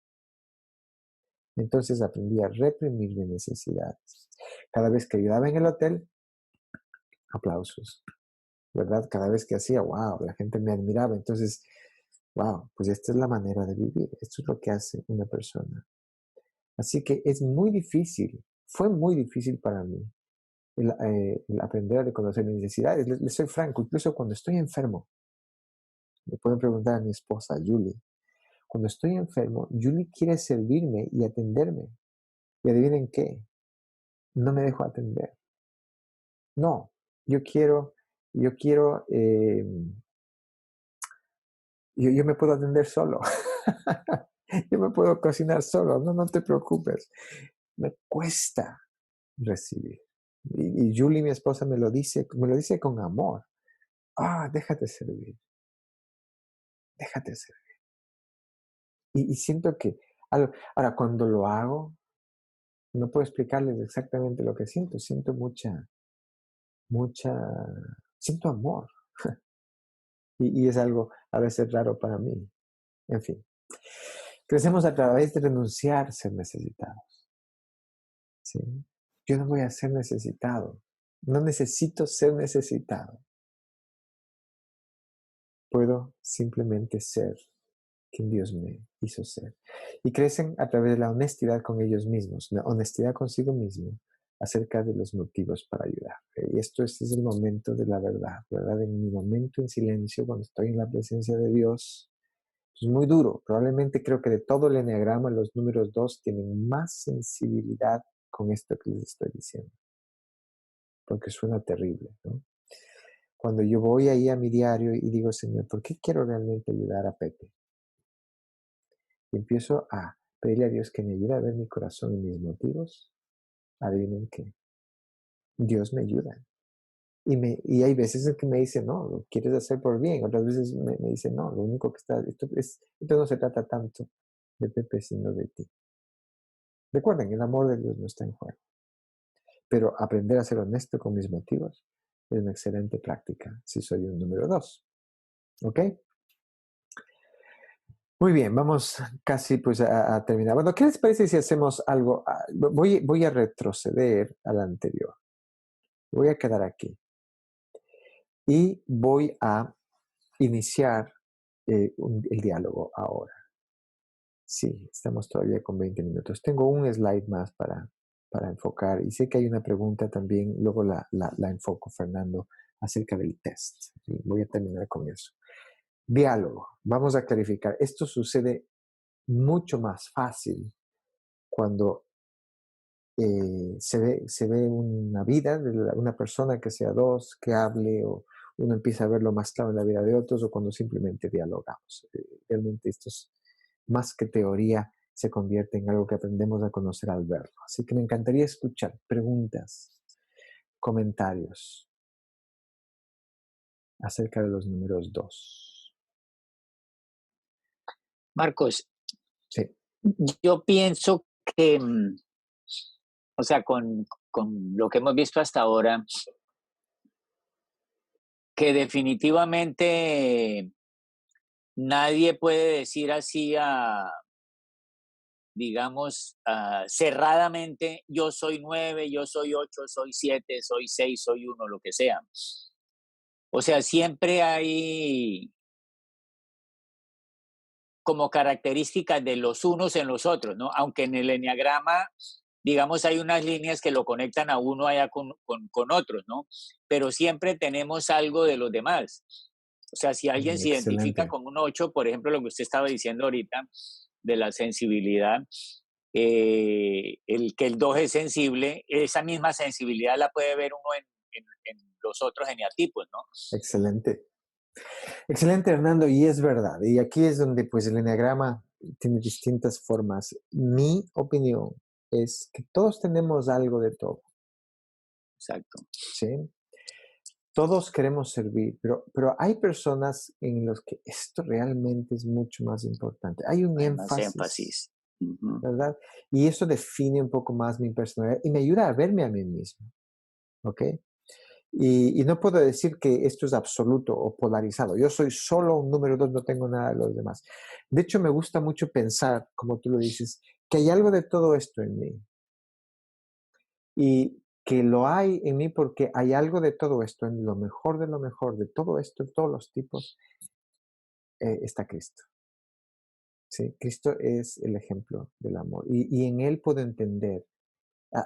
Entonces aprendí a reprimir mis necesidades. Cada vez que ayudaba en el hotel, aplausos, ¿verdad? Cada vez que hacía, wow, la gente me admiraba. Entonces, wow, pues esta es la manera de vivir. Esto es lo que hace una persona. Así que es muy difícil, fue muy difícil para mí el aprender a reconocer mis necesidades. Les soy franco, incluso cuando estoy enfermo, le pueden preguntar a mi esposa, Julie, cuando estoy enfermo, Julie quiere servirme y atenderme. Y adivinen qué, no me dejo atender. No, yo quiero, yo me puedo atender solo. Yo me puedo cocinar solo, no te preocupes. Me cuesta recibir. Y Julie, mi esposa, me lo dice con amor. Déjate servir, déjate servir. Y siento que, ahora cuando lo hago, no puedo explicarles exactamente lo que siento. Siento mucha, siento amor. Y es algo a veces raro para mí. En fin, crecemos a través de renunciar a ser necesitados. ¿Sí? Yo no voy a ser necesitado. No necesito ser necesitado. Puedo simplemente ser quien Dios me hizo ser. Y crecen a través de la honestidad con ellos mismos, la honestidad consigo mismo acerca de los motivos para ayudar. Y este es el momento de la verdad, ¿verdad? En mi momento en silencio, cuando estoy en la presencia de Dios, es muy duro. Probablemente creo que de todo el enneagrama, los números 2 tienen más sensibilidad con esto que les estoy diciendo, porque suena terrible, ¿no? Cuando yo voy ahí a mi diario y digo, Señor, ¿por qué quiero realmente ayudar a Pepe? y empiezo a pedirle a Dios que me ayude a ver mi corazón y mis motivos, adivinen qué, Dios me ayuda. Y hay veces en que me dice, no, lo quieres hacer por bien. Otras veces me dice, no, lo único que está, esto no se trata tanto de Pepe, sino de ti. Recuerden, el amor de Dios no está en juego. Pero aprender a ser honesto con mis motivos es una excelente práctica si soy un número 2. ¿Ok? Muy bien, vamos casi pues a terminar. Bueno, ¿qué les parece si hacemos algo? Voy a retroceder al anterior. Voy a quedar aquí. Y voy a iniciar el diálogo ahora. Sí, estamos todavía con 20 minutos. Tengo un slide más para enfocar y sé que hay una pregunta también, luego la enfoco, Fernando, acerca del test. ¿Sí? Voy a terminar con eso. Diálogo. Vamos a clarificar. Esto sucede mucho más fácil cuando se ve una vida de una persona que sea dos, que hable, o uno empieza a verlo más claro en la vida de otros, o cuando simplemente dialogamos. Realmente esto es más que teoría, se convierte en algo que aprendemos a conocer al verlo. Así que me encantaría escuchar preguntas, comentarios acerca de los números 2. Marcos, Sí. yo pienso que, o sea, con lo que hemos visto hasta ahora, que definitivamente nadie puede decir así digamos, cerradamente, yo soy 9, yo soy 8, soy 7, soy 6, soy uno, lo que sea. O sea, siempre hay como características de los unos en los otros, ¿no? Aunque en el enneagrama, digamos, hay unas líneas que lo conectan a uno allá con otros, ¿no? Pero siempre tenemos algo de los demás. O sea, si alguien se identifica Excelente. con un 8, por ejemplo, lo que usted estaba diciendo ahorita de la sensibilidad, el 2 es sensible, esa misma sensibilidad la puede ver uno en los otros eneatipos, ¿no? Excelente. Excelente, Hernando, y es verdad. Y aquí es donde pues el enneagrama tiene distintas formas. Mi opinión es que todos tenemos algo de todo. Exacto. ¿Sí? Todos queremos servir, pero hay personas en las que esto realmente es mucho más importante. Hay un Hay más énfasis, énfasis. Uh-huh. ¿verdad? Y eso define un poco más mi personalidad y me ayuda a verme a mí mismo, ¿ok? Y no puedo decir que esto es absoluto o polarizado. Yo soy solo un número 2, no tengo nada de los demás. De hecho, me gusta mucho pensar, como tú lo dices, que hay algo de todo esto en mí. Y que lo hay en mí porque hay algo de todo esto, en lo mejor de lo mejor, de todo esto, todos los tipos, está Cristo. ¿Sí? Cristo es el ejemplo del amor. Y en Él puedo entender,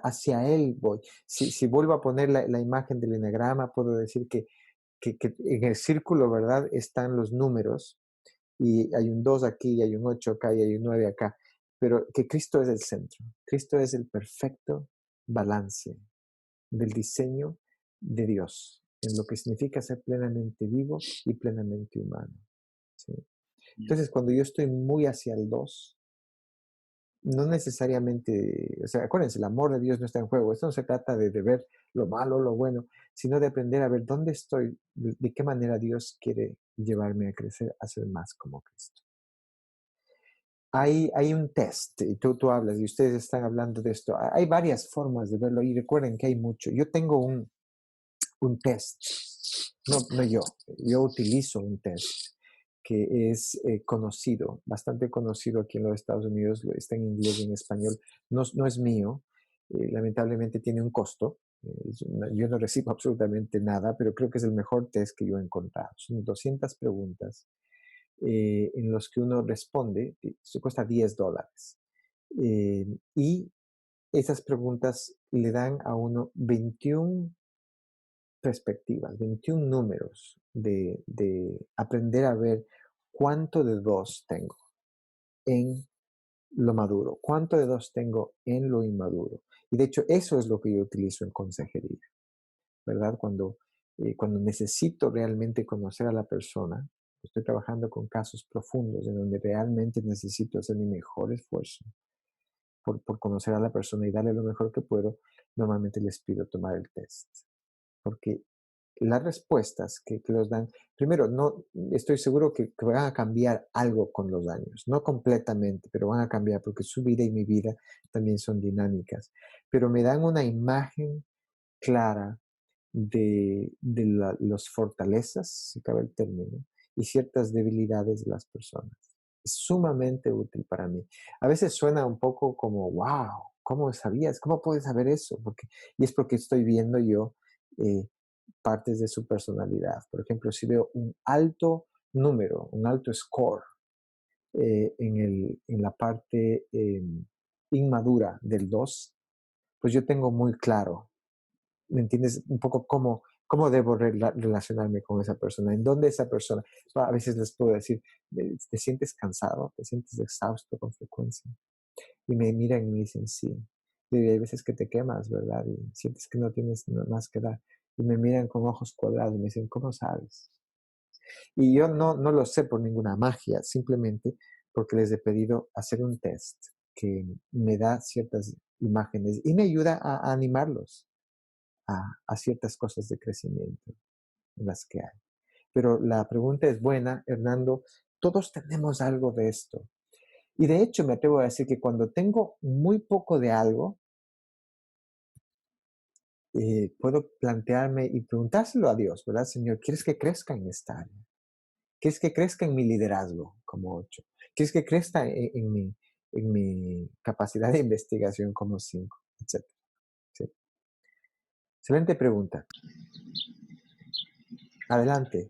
hacia Él voy. Si vuelvo a poner la imagen del enagrama, puedo decir que en el círculo, ¿verdad? Están los números y hay un 2 aquí, y hay un 8 acá y hay un 9 acá, pero que Cristo es el centro. Cristo es el perfecto balance del diseño de Dios, en lo que significa ser plenamente vivo y plenamente humano. ¿Sí? Entonces, cuando yo estoy muy hacia el 2, no necesariamente, o sea, acuérdense, el amor de Dios no está en juego. Esto no se trata de ver lo malo, lo bueno, sino de aprender a ver dónde estoy, de qué manera Dios quiere llevarme a crecer, a ser más como Cristo. Hay un test, y tú hablas, y ustedes están hablando de esto. Hay varias formas de verlo, y recuerden que hay mucho. Yo tengo un test, no yo utilizo un test que es conocido, bastante conocido aquí en los Estados Unidos, está en inglés y en español, no es mío, lamentablemente tiene un costo, yo no recibo absolutamente nada, pero creo que es el mejor test que yo he encontrado. Son 200 preguntas en los que uno responde, se cuesta $10. Y esas preguntas le dan a uno 21 perspectivas, 21 números de aprender a ver cuánto de dos tengo en lo maduro, cuánto de dos tengo en lo inmaduro. Y de hecho eso es lo que yo utilizo en consejería, ¿verdad? Cuando necesito realmente conocer a la persona, estoy trabajando con casos profundos en donde realmente necesito hacer mi mejor esfuerzo por conocer a la persona y darle lo mejor que puedo, normalmente les pido tomar el test. Porque las respuestas que los dan, primero, no estoy seguro que van a cambiar algo con los años, no completamente, pero van a cambiar porque su vida y mi vida también son dinámicas, pero me dan una imagen clara de las fortalezas, si cabe el término, y ciertas debilidades de las personas. Es sumamente útil para mí. A veces suena un poco como, wow, ¿cómo sabías? ¿Cómo puedes saber eso? Y es porque estoy viendo yo partes de su personalidad. Por ejemplo, si veo un alto número, un alto score en la parte inmadura del 2, pues yo tengo muy claro, ¿me entiendes? Un poco cómo debo relacionarme con esa persona, en dónde esa persona. A veces les puedo decir, ¿te sientes cansado? ¿Te sientes exhausto con frecuencia? Y me miran y me dicen, sí. Y hay veces que te quemas, ¿verdad? Y sientes que no tienes nada más que dar. Y me miran con ojos cuadrados y me dicen, ¿cómo sabes? Y yo no lo sé por ninguna magia, simplemente porque les he pedido hacer un test que me da ciertas imágenes y me ayuda a animarlos a ciertas cosas de crecimiento en las que hay. Pero la pregunta es buena, Hernando. Todos tenemos algo de esto. Y de hecho me atrevo a decir que cuando tengo muy poco de algo, puedo plantearme y preguntárselo a Dios, ¿verdad, Señor? ¿Quieres que crezca en esta área? ¿Quieres que crezca en mi liderazgo como 8? ¿Quieres que crezca en mi capacidad de investigación como 5? Etcétera. Sí. Excelente pregunta. Adelante,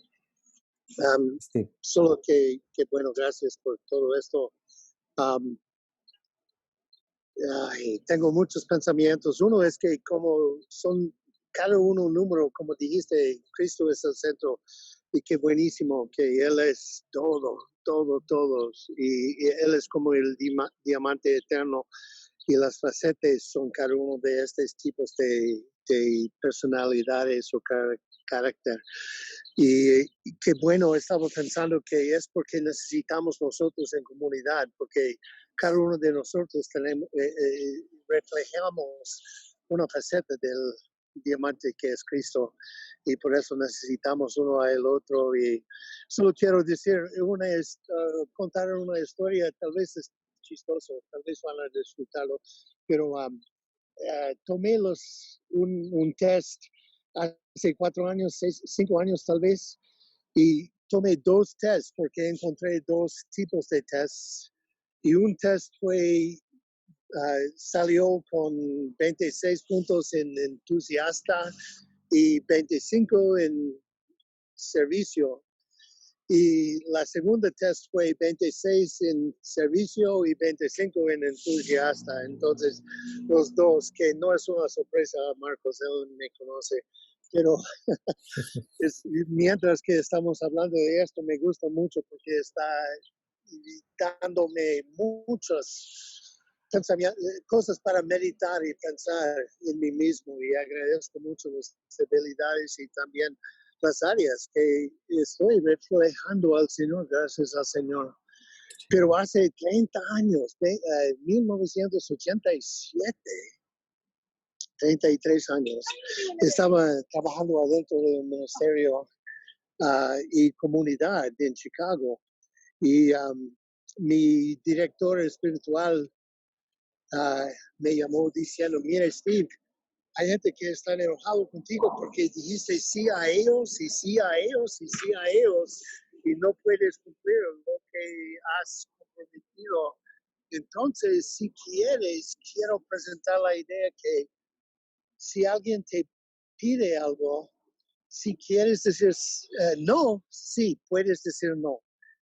Steve. Solo que bueno, gracias por todo esto. Um, tengo muchos pensamientos. Uno es que como son cada uno un número, como dijiste, Cristo es el centro y qué buenísimo que Él es todo, todos. Y Él es como el diamante eterno y las facetas son cada uno de estos tipos de personalidades o carácter. Y qué bueno, estaba pensando que es porque necesitamos nosotros en comunidad, porque cada uno de nosotros tenemos, reflejamos una faceta del diamante que es Cristo y por eso necesitamos uno al otro. Y solo quiero decir, contar una historia, tal vez es chistoso, tal vez van a disfrutarlo, pero tomé un test hace 4 años, 5 años tal vez, y tomé 2 tests porque encontré 2 tipos de tests. Y un test salió con 26 puntos en entusiasta y 25 en servicio. Y la segunda test fue 26 en servicio y 25 en entusiasta. Entonces, los dos, que no es una sorpresa, Marcos, él me conoce, pero mientras que estamos hablando de esto, me gusta mucho porque está dándome muchas cosas para meditar y pensar en mí mismo, y agradezco mucho las habilidades y también las áreas que estoy reflejando al Señor, gracias al Señor. Pero hace 30 años, 1987, 33 años, estaba trabajando adentro del ministerio y comunidad en Chicago. Y mi director espiritual me llamó diciendo, mira, Steve, hay gente que está enojado contigo porque dijiste sí a ellos y sí a ellos y sí a ellos y no puedes cumplir lo que has comprometido. Entonces, si quieres, quiero presentar la idea que si alguien te pide algo, si quieres decir no, sí, puedes decir no.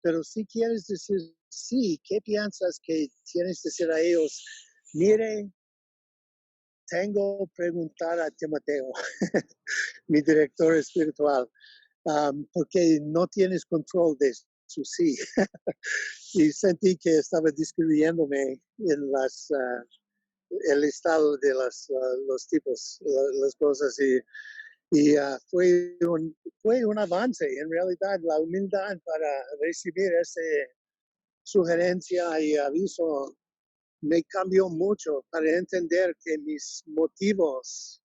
Pero si quieres decir sí, ¿qué piensas que tienes que decir a ellos? Mire, tengo que preguntar a Timoteo, mi director espiritual, porque no tienes control de su sí. Y sentí que estaba describiéndome en el estado de los tipos, las cosas. Y fue un avance, en realidad, la humildad para recibir esa sugerencia y aviso me cambió mucho para entender que mis motivos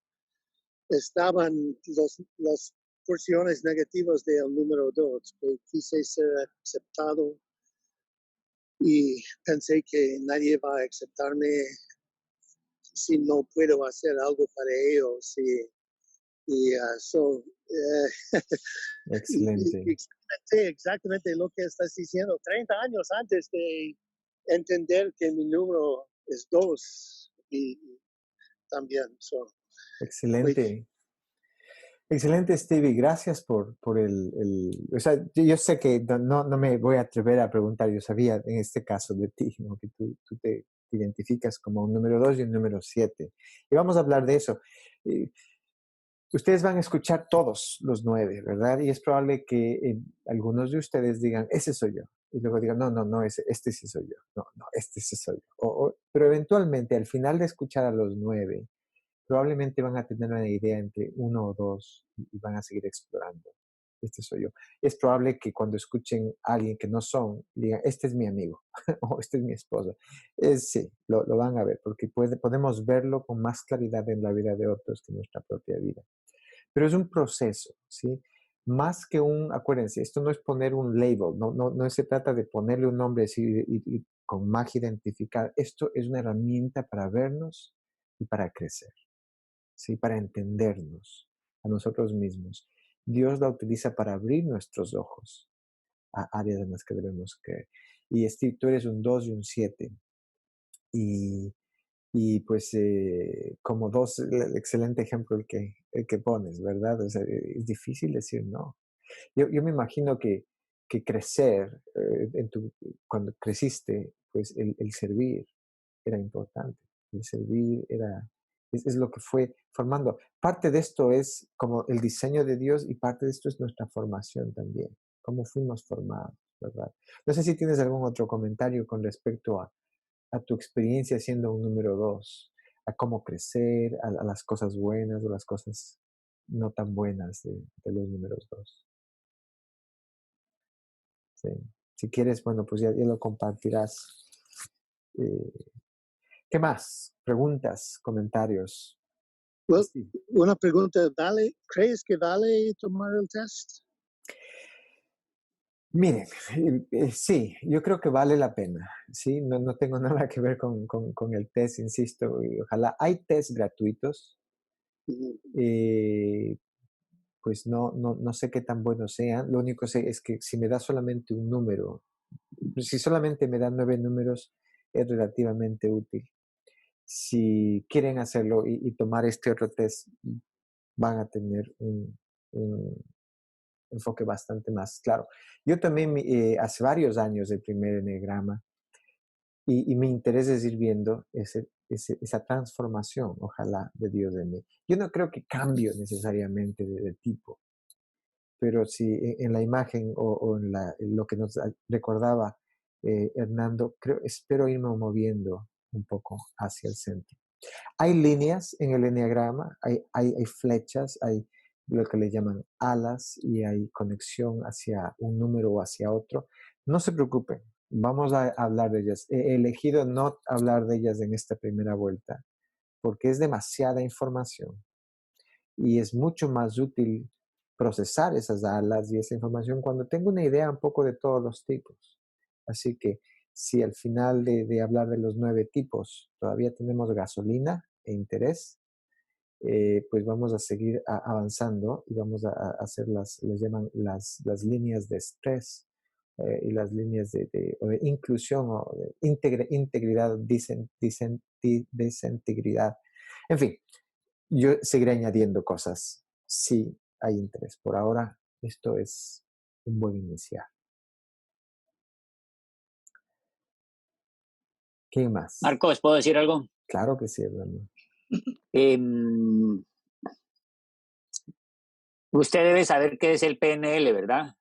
estaban las porciones negativas del número 2, que quise ser aceptado y pensé que nadie va a aceptarme si no puedo hacer algo para ellos. Excelente. Exactamente lo que estás diciendo. 30 años antes de entender que mi número es 2 y también. Excelente. Excelente, Stevie. Gracias por o sea, yo sé que no me voy a atrever a preguntar, yo sabía en este caso de ti, ¿no? Que tú te identificas como un número 2 y un número 7. Y vamos a hablar de eso. Ustedes van a escuchar todos los 9, ¿verdad? Y es probable que algunos de ustedes digan, ese soy yo. Y luego digan, no, este sí soy yo. No, este sí soy yo. Pero eventualmente, al final de escuchar a los 9, probablemente van a tener una idea entre 1 o 2 y van a seguir explorando. Este soy yo. Es probable que cuando escuchen a alguien que no son, digan, este es mi amigo o este es mi esposo. Sí, lo van a ver porque podemos verlo con más claridad en la vida de otros que en nuestra propia vida. Pero es un proceso, ¿sí? Más que acuérdense, esto no es poner un label, no se trata de ponerle un nombre y con magia identificar. Esto es una herramienta para vernos y para crecer, ¿sí? Para entendernos a nosotros mismos. Dios la utiliza para abrir nuestros ojos a áreas en las que debemos creer. Y Steve, tú eres un 2 y un 7. Y pues como 2, el excelente ejemplo el que pones, ¿verdad? O sea, es difícil decir no. Yo me imagino que crecer, cuando creciste, pues el servir era importante. El servir es lo que fue formando. Parte de esto es como el diseño de Dios y parte de esto es nuestra formación también, cómo fuimos formados, ¿verdad? No sé si tienes algún otro comentario con respecto a tu experiencia siendo un número 2, a cómo crecer, a las cosas buenas o las cosas no tan buenas de los números 2. Sí. Si quieres, bueno, pues ya lo compartirás. ¿Qué más? Preguntas, comentarios. Well, Sí. una pregunta, ¿crees que vale tomar el test? Miren, sí, yo creo que vale la pena, ¿sí? No tengo nada que ver con el test, insisto, y ojalá. Hay test gratuitos, pues no sé qué tan buenos sean, lo único sé es que si me da solamente un número, si solamente me dan 9 números, es relativamente útil. Si quieren hacerlo y tomar este otro test, van a tener un enfoque bastante más claro. Yo también hace varios años el primer eneagrama y mi interés es ir viendo esa transformación, ojalá, de Dios en mí. Yo no creo que cambie necesariamente de tipo, pero si en la imagen o en lo que nos recordaba Hernando, espero irme moviendo un poco hacia el centro. Hay líneas en el eneagrama, hay flechas, hay lo que le llaman alas y hay conexión hacia un número o hacia otro. No se preocupen, vamos a hablar de ellas. He elegido no hablar de ellas en esta primera vuelta porque es demasiada información y es mucho más útil procesar esas alas y esa información cuando tengo una idea un poco de todos los tipos. Así que si al final de hablar de los 9 tipos todavía tenemos gasolina e interés, pues vamos a seguir avanzando y vamos a hacer les llaman las líneas de estrés y las líneas o de inclusión o de integridad, desintegridad. En fin, yo seguiré añadiendo cosas si hay interés. Por ahora, esto es un buen iniciar. ¿Qué más? Marcos, ¿puedo decir algo? Claro que sí, hermano. Usted debe saber qué es el PNL, ¿verdad?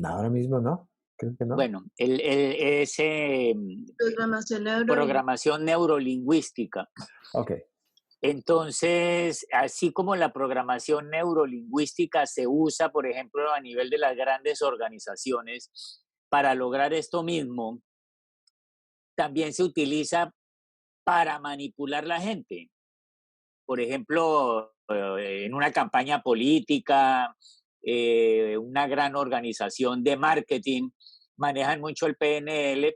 Ahora mismo no, creo que no. Bueno, es Programación programación neurolingüística. Ok. Entonces, así como la programación neurolingüística se usa, por ejemplo, a nivel de las grandes organizaciones para lograr esto mismo, también se utiliza para manipular la gente. Por ejemplo, en una campaña política, una gran organización de marketing, manejan mucho el PNL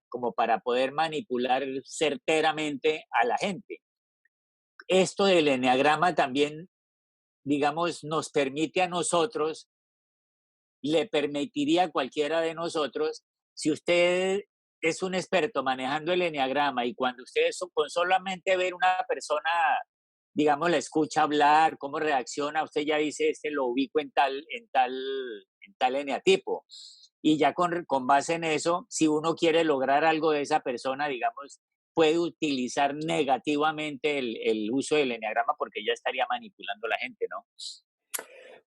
como para poder manipular certeramente a la gente. Esto del eneagrama también, digamos, nos permite a nosotros, le permitiría a cualquiera de nosotros, si usted es un experto manejando el eneagrama y cuando usted con solamente ver una persona, digamos, la escucha hablar, cómo reacciona, usted ya dice, este lo ubico en tal eneatipo. Y ya con base en eso, si uno quiere lograr algo de esa persona, digamos, puede utilizar negativamente el uso del eneagrama porque ya estaría manipulando a la gente, ¿no?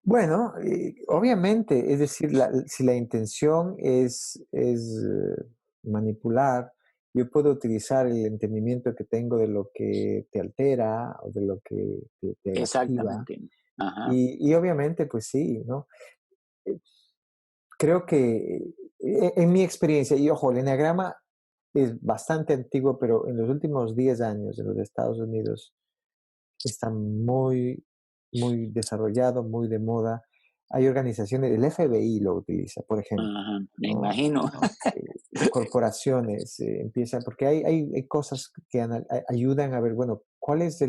Bueno, obviamente, es decir, si la intención es manipular, yo puedo utilizar el entendimiento que tengo de lo que te altera o de lo que te activa. Exactamente. Ajá. Y obviamente, pues sí, ¿no? Eh, Creo que en mi experiencia, y ojo, el eneagrama es bastante antiguo, pero en los últimos 10 años en los Estados Unidos está muy desarrollado, muy de moda. Hay organizaciones, el FBI lo utiliza, por ejemplo, Ajá, me ¿no? imagino. Corporaciones empiezan, porque hay cosas que ayudan a ver, bueno, ¿cuál es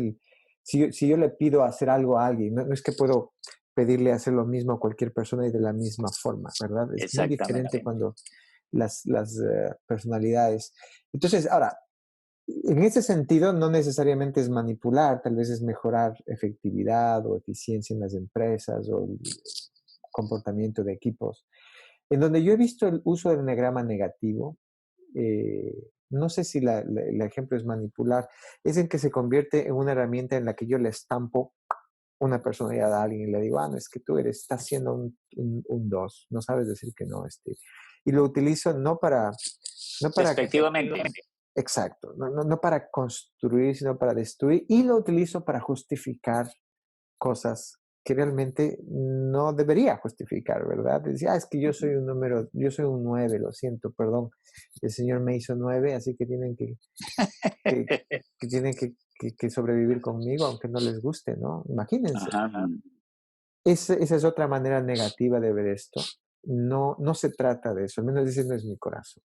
si yo le pido hacer algo a alguien, no es que puedo pedirle hacer lo mismo a cualquier persona y de la misma forma, ¿verdad? Es muy diferente Exactamente. cuando las personalidades. Entonces, ahora, en ese sentido, no necesariamente es manipular, tal vez es mejorar efectividad o eficiencia en las empresas o el comportamiento de equipos. En donde yo he visto el uso del eneagrama negativo, eh, no sé si el ejemplo es manipular, es en que se convierte en una herramienta en la que yo le estampo una personalidad a alguien y le digo, no, es que tú estás siendo un 2, no sabes decir que no, Y lo utilizo no para. Respectivamente. Exacto, no para construir, sino para destruir, y lo utilizo para justificar cosas que realmente no debería justificar, ¿verdad? Decía, es que yo soy un número, yo soy un 9, lo siento, perdón, el Señor me hizo 9, así que que, tienen que sobrevivir conmigo, aunque no les guste, ¿no? Imagínense. Ajá. Esa es otra manera negativa de ver esto. No se trata de eso, al menos ese no es mi corazón.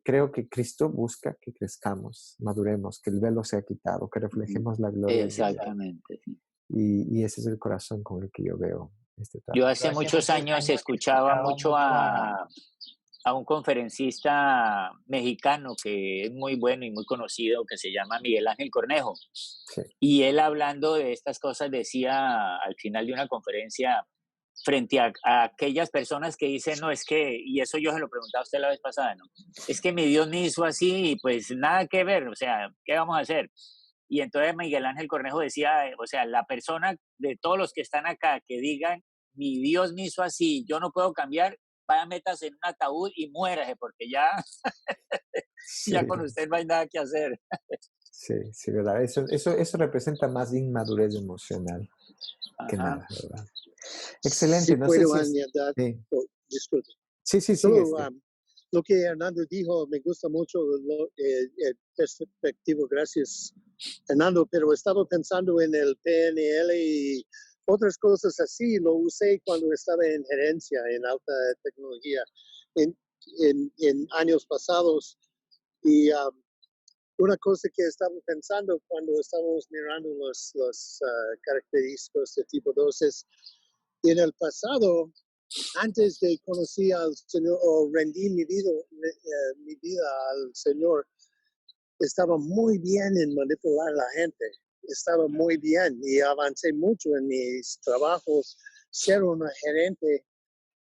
Creo que Cristo busca que crezcamos, maduremos, que el velo sea quitado, que reflejemos la gloria de Dios. Exactamente. Sí. Y ese es el corazón con el que yo veo este Yo trabajo. hace muchos años escuchaba mucho a un conferencista mexicano que es muy bueno y muy conocido, que se llama Miguel Ángel Cornejo. Sí, Y él hablando de estas cosas decía al final de una conferencia, frente a aquellas personas que dicen, no, es que, y eso yo se lo preguntaba a usted la vez pasada, ¿no? Es que mi Dios me hizo así y pues nada que ver, o sea, ¿qué vamos a hacer? Y entonces Miguel Ángel Cornejo decía, o sea, la persona de todos los que están acá que digan, mi Dios me hizo así, yo no puedo cambiar, vaya, métase en un ataúd y muérase, porque ya, sí, ya con usted no hay nada que hacer. sí, sí, ¿verdad? Eso representa más inmadurez emocional que Ajá. nada, ¿verdad? Si Excelente, no sé puedo si es. añadir, Sí, oh, disculpe. sí, sí, sigue Solo lo que Hernando dijo, me gusta mucho el perspectivo, gracias Hernando, pero estaba pensando en el PNL y otras cosas así, lo usé cuando estaba en gerencia en alta tecnología en años pasados y una cosa que estaba pensando cuando estábamos mirando los característicos de tipo 2 es, en el pasado, antes de conocer al Señor o rendí mi vida al Señor, estaba muy bien en manipular a la gente. Estaba muy bien y avancé mucho en mis trabajos, ser una gerente,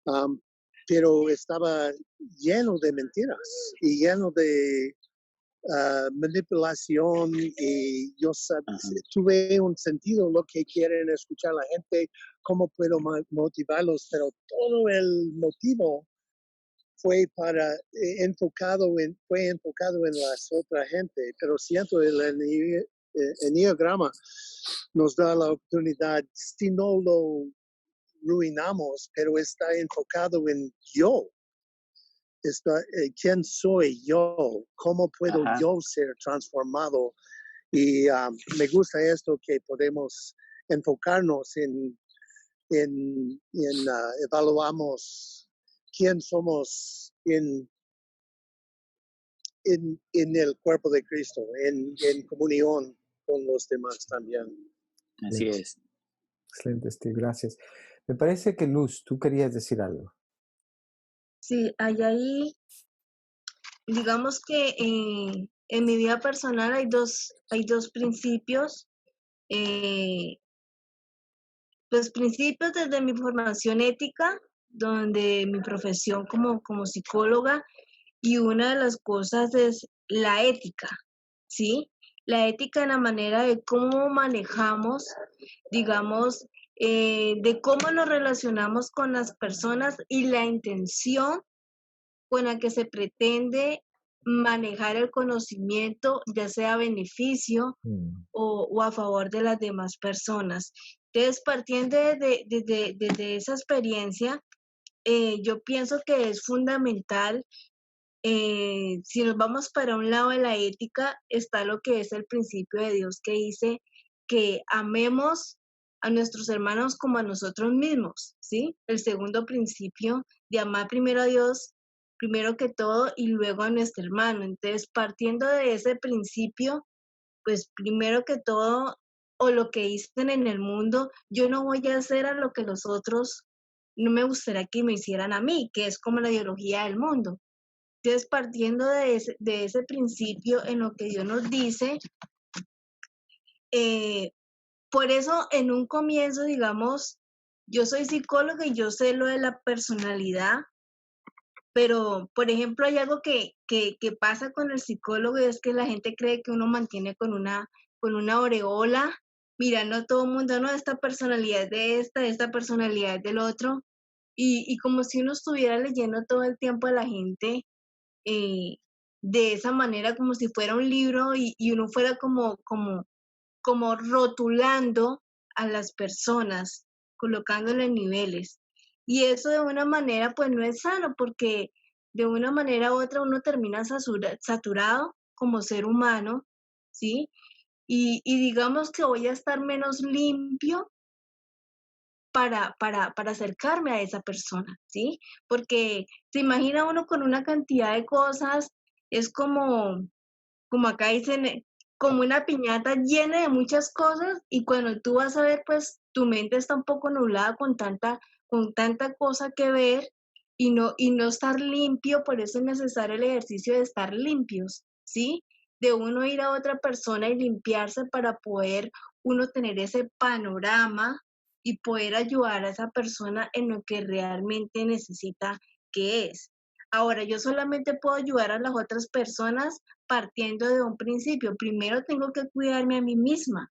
um, pero estaba lleno de mentiras y lleno de manipulación y yo tuve un sentido lo que quieren escuchar la gente, cómo puedo motivarlos, pero todo el motivo fue fue enfocado en las otras gente, pero siento el Enneagrama nos da la oportunidad, si no lo ruinamos, pero está enfocado en yo. ¿Quién soy yo? ¿Cómo puedo Ajá. yo ser transformado? Y me gusta esto que podemos enfocarnos en evaluamos quién somos en el cuerpo de Cristo, en comunión con los demás también. Así es. Excelente, Steve, gracias. Me parece que Luz, tú querías decir algo. Sí, hay ahí, digamos que en mi vida personal hay dos principios, pues principios desde mi formación ética, donde mi profesión como psicóloga, y una de las cosas es la ética, ¿sí? La ética en la manera de cómo manejamos, digamos, de cómo nos relacionamos con las personas y la intención con la que se pretende manejar el conocimiento, ya sea a beneficio o a favor de las demás personas. Entonces, partiendo de esa experiencia, yo pienso que es fundamental, si nos vamos para un lado de la ética, está lo que es el principio de Dios que dice que amemos a nuestros hermanos como a nosotros mismos, ¿sí? El segundo principio de amar primero a Dios, primero que todo, y luego a nuestro hermano. Entonces, partiendo de ese principio, pues primero que todo, o lo que dicen en el mundo, yo no voy a hacer a lo que los otros no me gustaría que me hicieran a mí, que es como la ideología del mundo. Entonces, partiendo de ese principio en lo que Dios nos dice, por eso en un comienzo, digamos, yo soy psicóloga y yo sé lo de la personalidad, pero, por ejemplo, hay algo que pasa con el psicólogo y es que la gente cree que uno mantiene con una aureola, mirando a todo el mundo, no, esta personalidad es de esta personalidad es del otro, y como si uno estuviera leyendo todo el tiempo a la gente eh, de esa manera, como si fuera un libro y uno fuera como rotulando a las personas, colocándole niveles. Y eso de una manera pues no es sano porque de una manera u otra uno termina saturado como ser humano, ¿sí? Y digamos que voy a estar menos limpio para acercarme a esa persona, ¿sí? Porque se imagina uno con una cantidad de cosas, es como acá dicen, como una piñata llena de muchas cosas y cuando tú vas a ver, pues tu mente está un poco nublada con tanta cosa que ver y no estar limpio, por eso es necesario el ejercicio de estar limpios, ¿sí? De uno ir a otra persona y limpiarse para poder uno tener ese panorama y poder ayudar a esa persona en lo que realmente necesita que es. Ahora, yo solamente puedo ayudar a las otras personas partiendo de un principio. Primero tengo que cuidarme a mí misma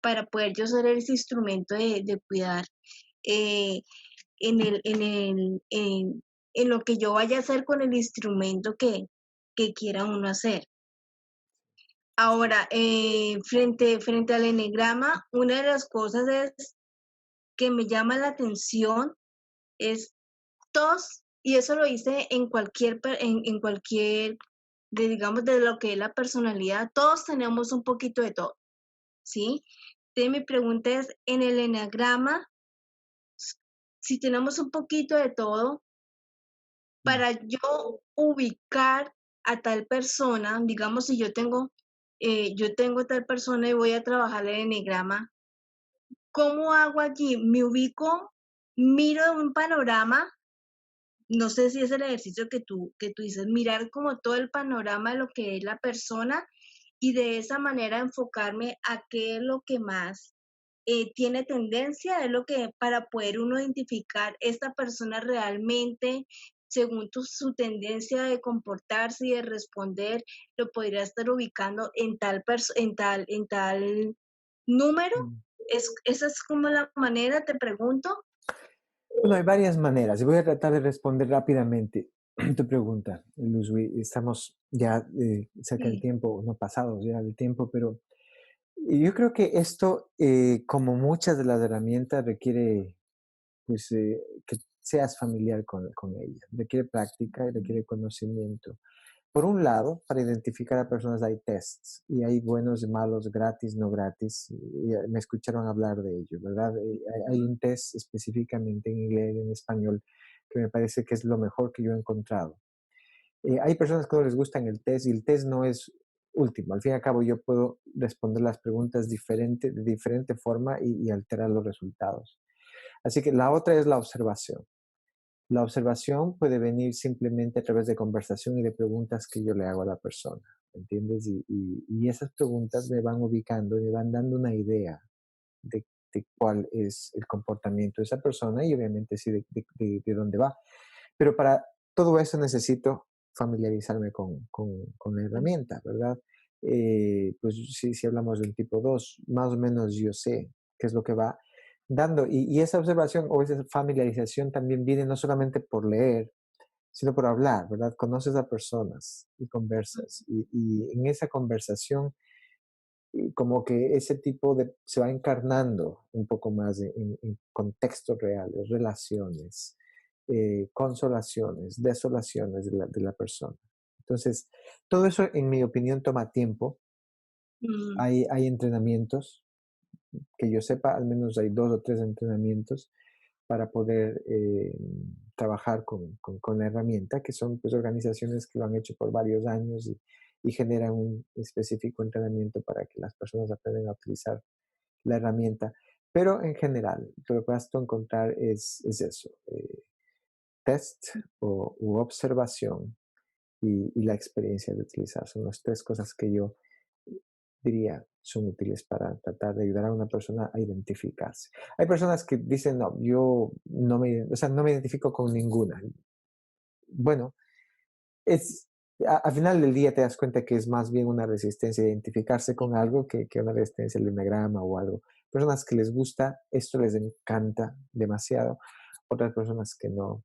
para poder yo ser ese instrumento de cuidar eh, en lo que yo vaya a hacer con el instrumento que quiera uno hacer. Ahora, frente al enegrama, una de las cosas que me llama la atención es todos, y eso lo hice en cualquier digamos, de lo que es la personalidad, todos tenemos un poquito de todo, ¿sí? Entonces mi pregunta es, en el eneagrama, si tenemos un poquito de todo, para yo ubicar a tal persona, digamos, si yo tengo tal persona y voy a trabajar el eneagrama, ¿cómo hago allí? Me ubico, miro un panorama, no sé si es el ejercicio que tú dices, mirar como todo el panorama de lo que es la persona y de esa manera enfocarme a qué es lo que más tiene tendencia, es lo que para poder uno identificar esta persona realmente según su tendencia de comportarse y de responder, lo podría estar ubicando en tal número. Esa es como la manera, te pregunto. Bueno, hay varias maneras. Y voy a tratar de responder rápidamente tu pregunta, Luz. Estamos ya cerca del Sí. tiempo, no pasados ya del tiempo, pero Y yo creo que esto, como muchas de las herramientas, requiere pues, que seas familiar con ella. Requiere práctica y requiere conocimiento. Por un lado, para identificar a personas hay tests y hay buenos y malos, gratis, no gratis. Y me escucharon hablar de ello, ¿verdad? Hay un test específicamente en inglés, en español, que me parece que es lo mejor que yo he encontrado. Hay personas que no les gustan el test y el test no es último. Al fin y al cabo, yo puedo responder las preguntas de diferente forma y alterar los resultados. Así que la otra es la observación. La observación puede venir simplemente a través de conversación y de preguntas que yo le hago a la persona, ¿entiendes? Y esas preguntas me van ubicando y me van dando una idea de cuál es el comportamiento de esa persona y obviamente sí de dónde va. Pero para todo eso necesito familiarizarme con la herramienta, ¿verdad? Pues si hablamos de un tipo 2 más o menos yo sé qué es lo que va dando. Y esa observación o esa familiarización también viene no solamente por leer, sino por hablar, ¿verdad? Conoces a personas y conversas. Y en esa conversación, como que ese tipo se va encarnando un poco más en contextos reales, relaciones, consolaciones, desolaciones de la persona. Entonces, todo eso, en mi opinión, toma tiempo. Mm, Hay entrenamientos, que yo sepa, al menos hay 2 o 3 entrenamientos para poder trabajar con la herramienta, que son pues, organizaciones que lo han hecho por varios años y generan un específico entrenamiento para que las personas aprendan a utilizar la herramienta. Pero en general, lo que vas a encontrar es eso, test u observación y la experiencia de utilizar. Son las 3 cosas que yo diría son útiles para tratar de ayudar a una persona a identificarse. Hay personas que dicen, no, yo no me, o sea, no me identifico con ninguna. Bueno, es, al final del día te das cuenta que es más bien una resistencia a identificarse con algo que una resistencia al enagrama o algo. Personas que les gusta, esto les encanta demasiado, otras personas que no.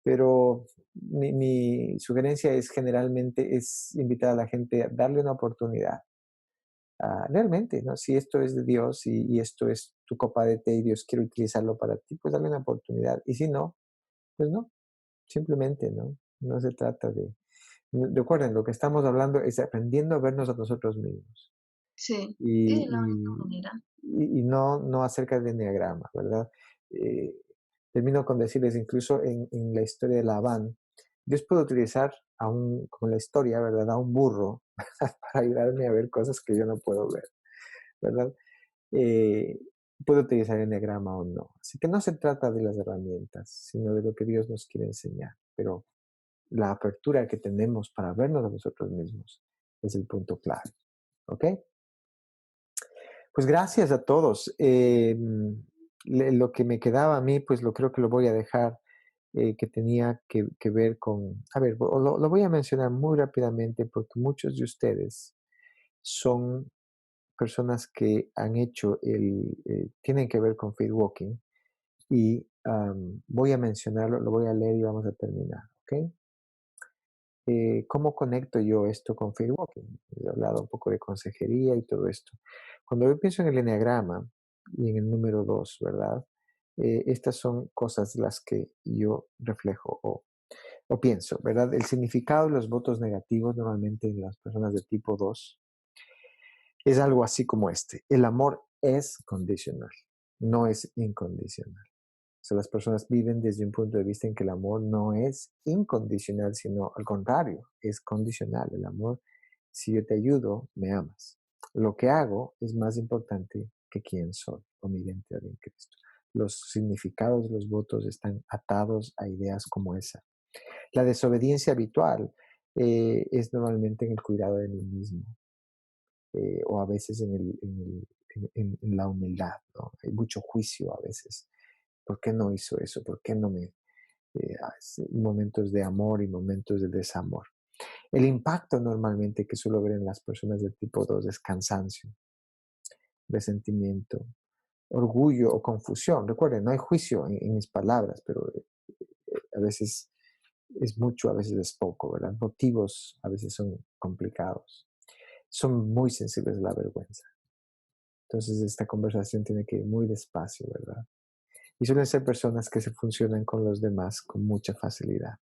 Pero mi sugerencia es generalmente es invitar a la gente a darle una oportunidad. Realmente, ¿no? Si esto es de Dios y esto es tu copa de té y Dios quiere utilizarlo para ti, pues dale una oportunidad. Y si no, pues no, simplemente, ¿no? No se trata de... Recuerden, lo que estamos hablando es aprendiendo a vernos a nosotros mismos sí, sí, y, es la única manera. y no acerca del enneagrama, ¿verdad? Eh, termino con decirles, incluso en la historia de Labán, Dios puede utilizar como la historia, ¿verdad? A un burro para ayudarme a ver cosas que yo no puedo ver, ¿verdad? eh, puede utilizar el enneagrama o no. Así que no se trata de las herramientas, sino de lo que Dios nos quiere enseñar. Pero la apertura que tenemos para vernos a nosotros mismos es el punto clave. ¿Ok? Pues gracias a todos. Lo que me quedaba a mí, pues lo creo que lo voy a dejar, que tenía que ver con, a ver, lo voy a mencionar muy rápidamente porque muchos de ustedes son personas que han hecho tienen que ver con faith walking y voy a mencionarlo, lo voy a leer y vamos a terminar, ¿ok? ¿Cómo conecto yo esto con faith walking? He hablado un poco de consejería y todo esto. Cuando yo pienso en el enneagrama y en el número 2, ¿verdad? Estas son cosas de las que yo reflejo o pienso, ¿verdad? El significado de los votos negativos normalmente en las personas de tipo 2 es algo así como este. El amor es condicional, no es incondicional. O sea, las personas viven desde un punto de vista en que el amor no es incondicional, sino al contrario, es condicional. El amor, si yo te ayudo, me amas. Lo que hago es más importante que quién soy o mi identidad en Cristo. Los significados de los votos están atados a ideas como esa. La desobediencia habitual es normalmente en el cuidado de mí mismo, o a veces en la humildad, ¿no? Hay mucho juicio a veces. ¿Por qué no hizo eso? ¿Por qué no me... hace momentos de amor y momentos de desamor? El impacto normalmente que suelo ver en las personas del tipo 2 es cansancio, resentimiento, orgullo o confusión. Recuerden, no hay juicio en mis palabras, pero a veces es mucho, a veces es poco, ¿verdad? Motivos a veces son complicados. Son muy sensibles a la vergüenza. Entonces esta conversación tiene que ir muy despacio, ¿verdad? Y suelen ser personas que se funcionan con los demás con mucha facilidad.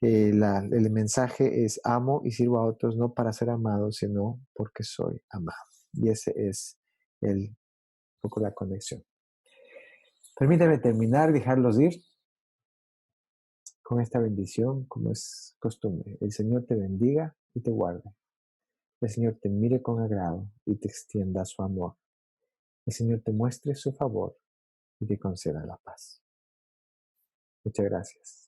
El mensaje es: amo y sirvo a otros no para ser amado, sino porque soy amado. Y ese es un poco la conexión. Permítame terminar y dejarlos ir con esta bendición, como es costumbre. El Señor te bendiga y te guarde. El Señor te mire con agrado y te extienda su amor. El Señor te muestre su favor y te conceda la paz. Muchas gracias.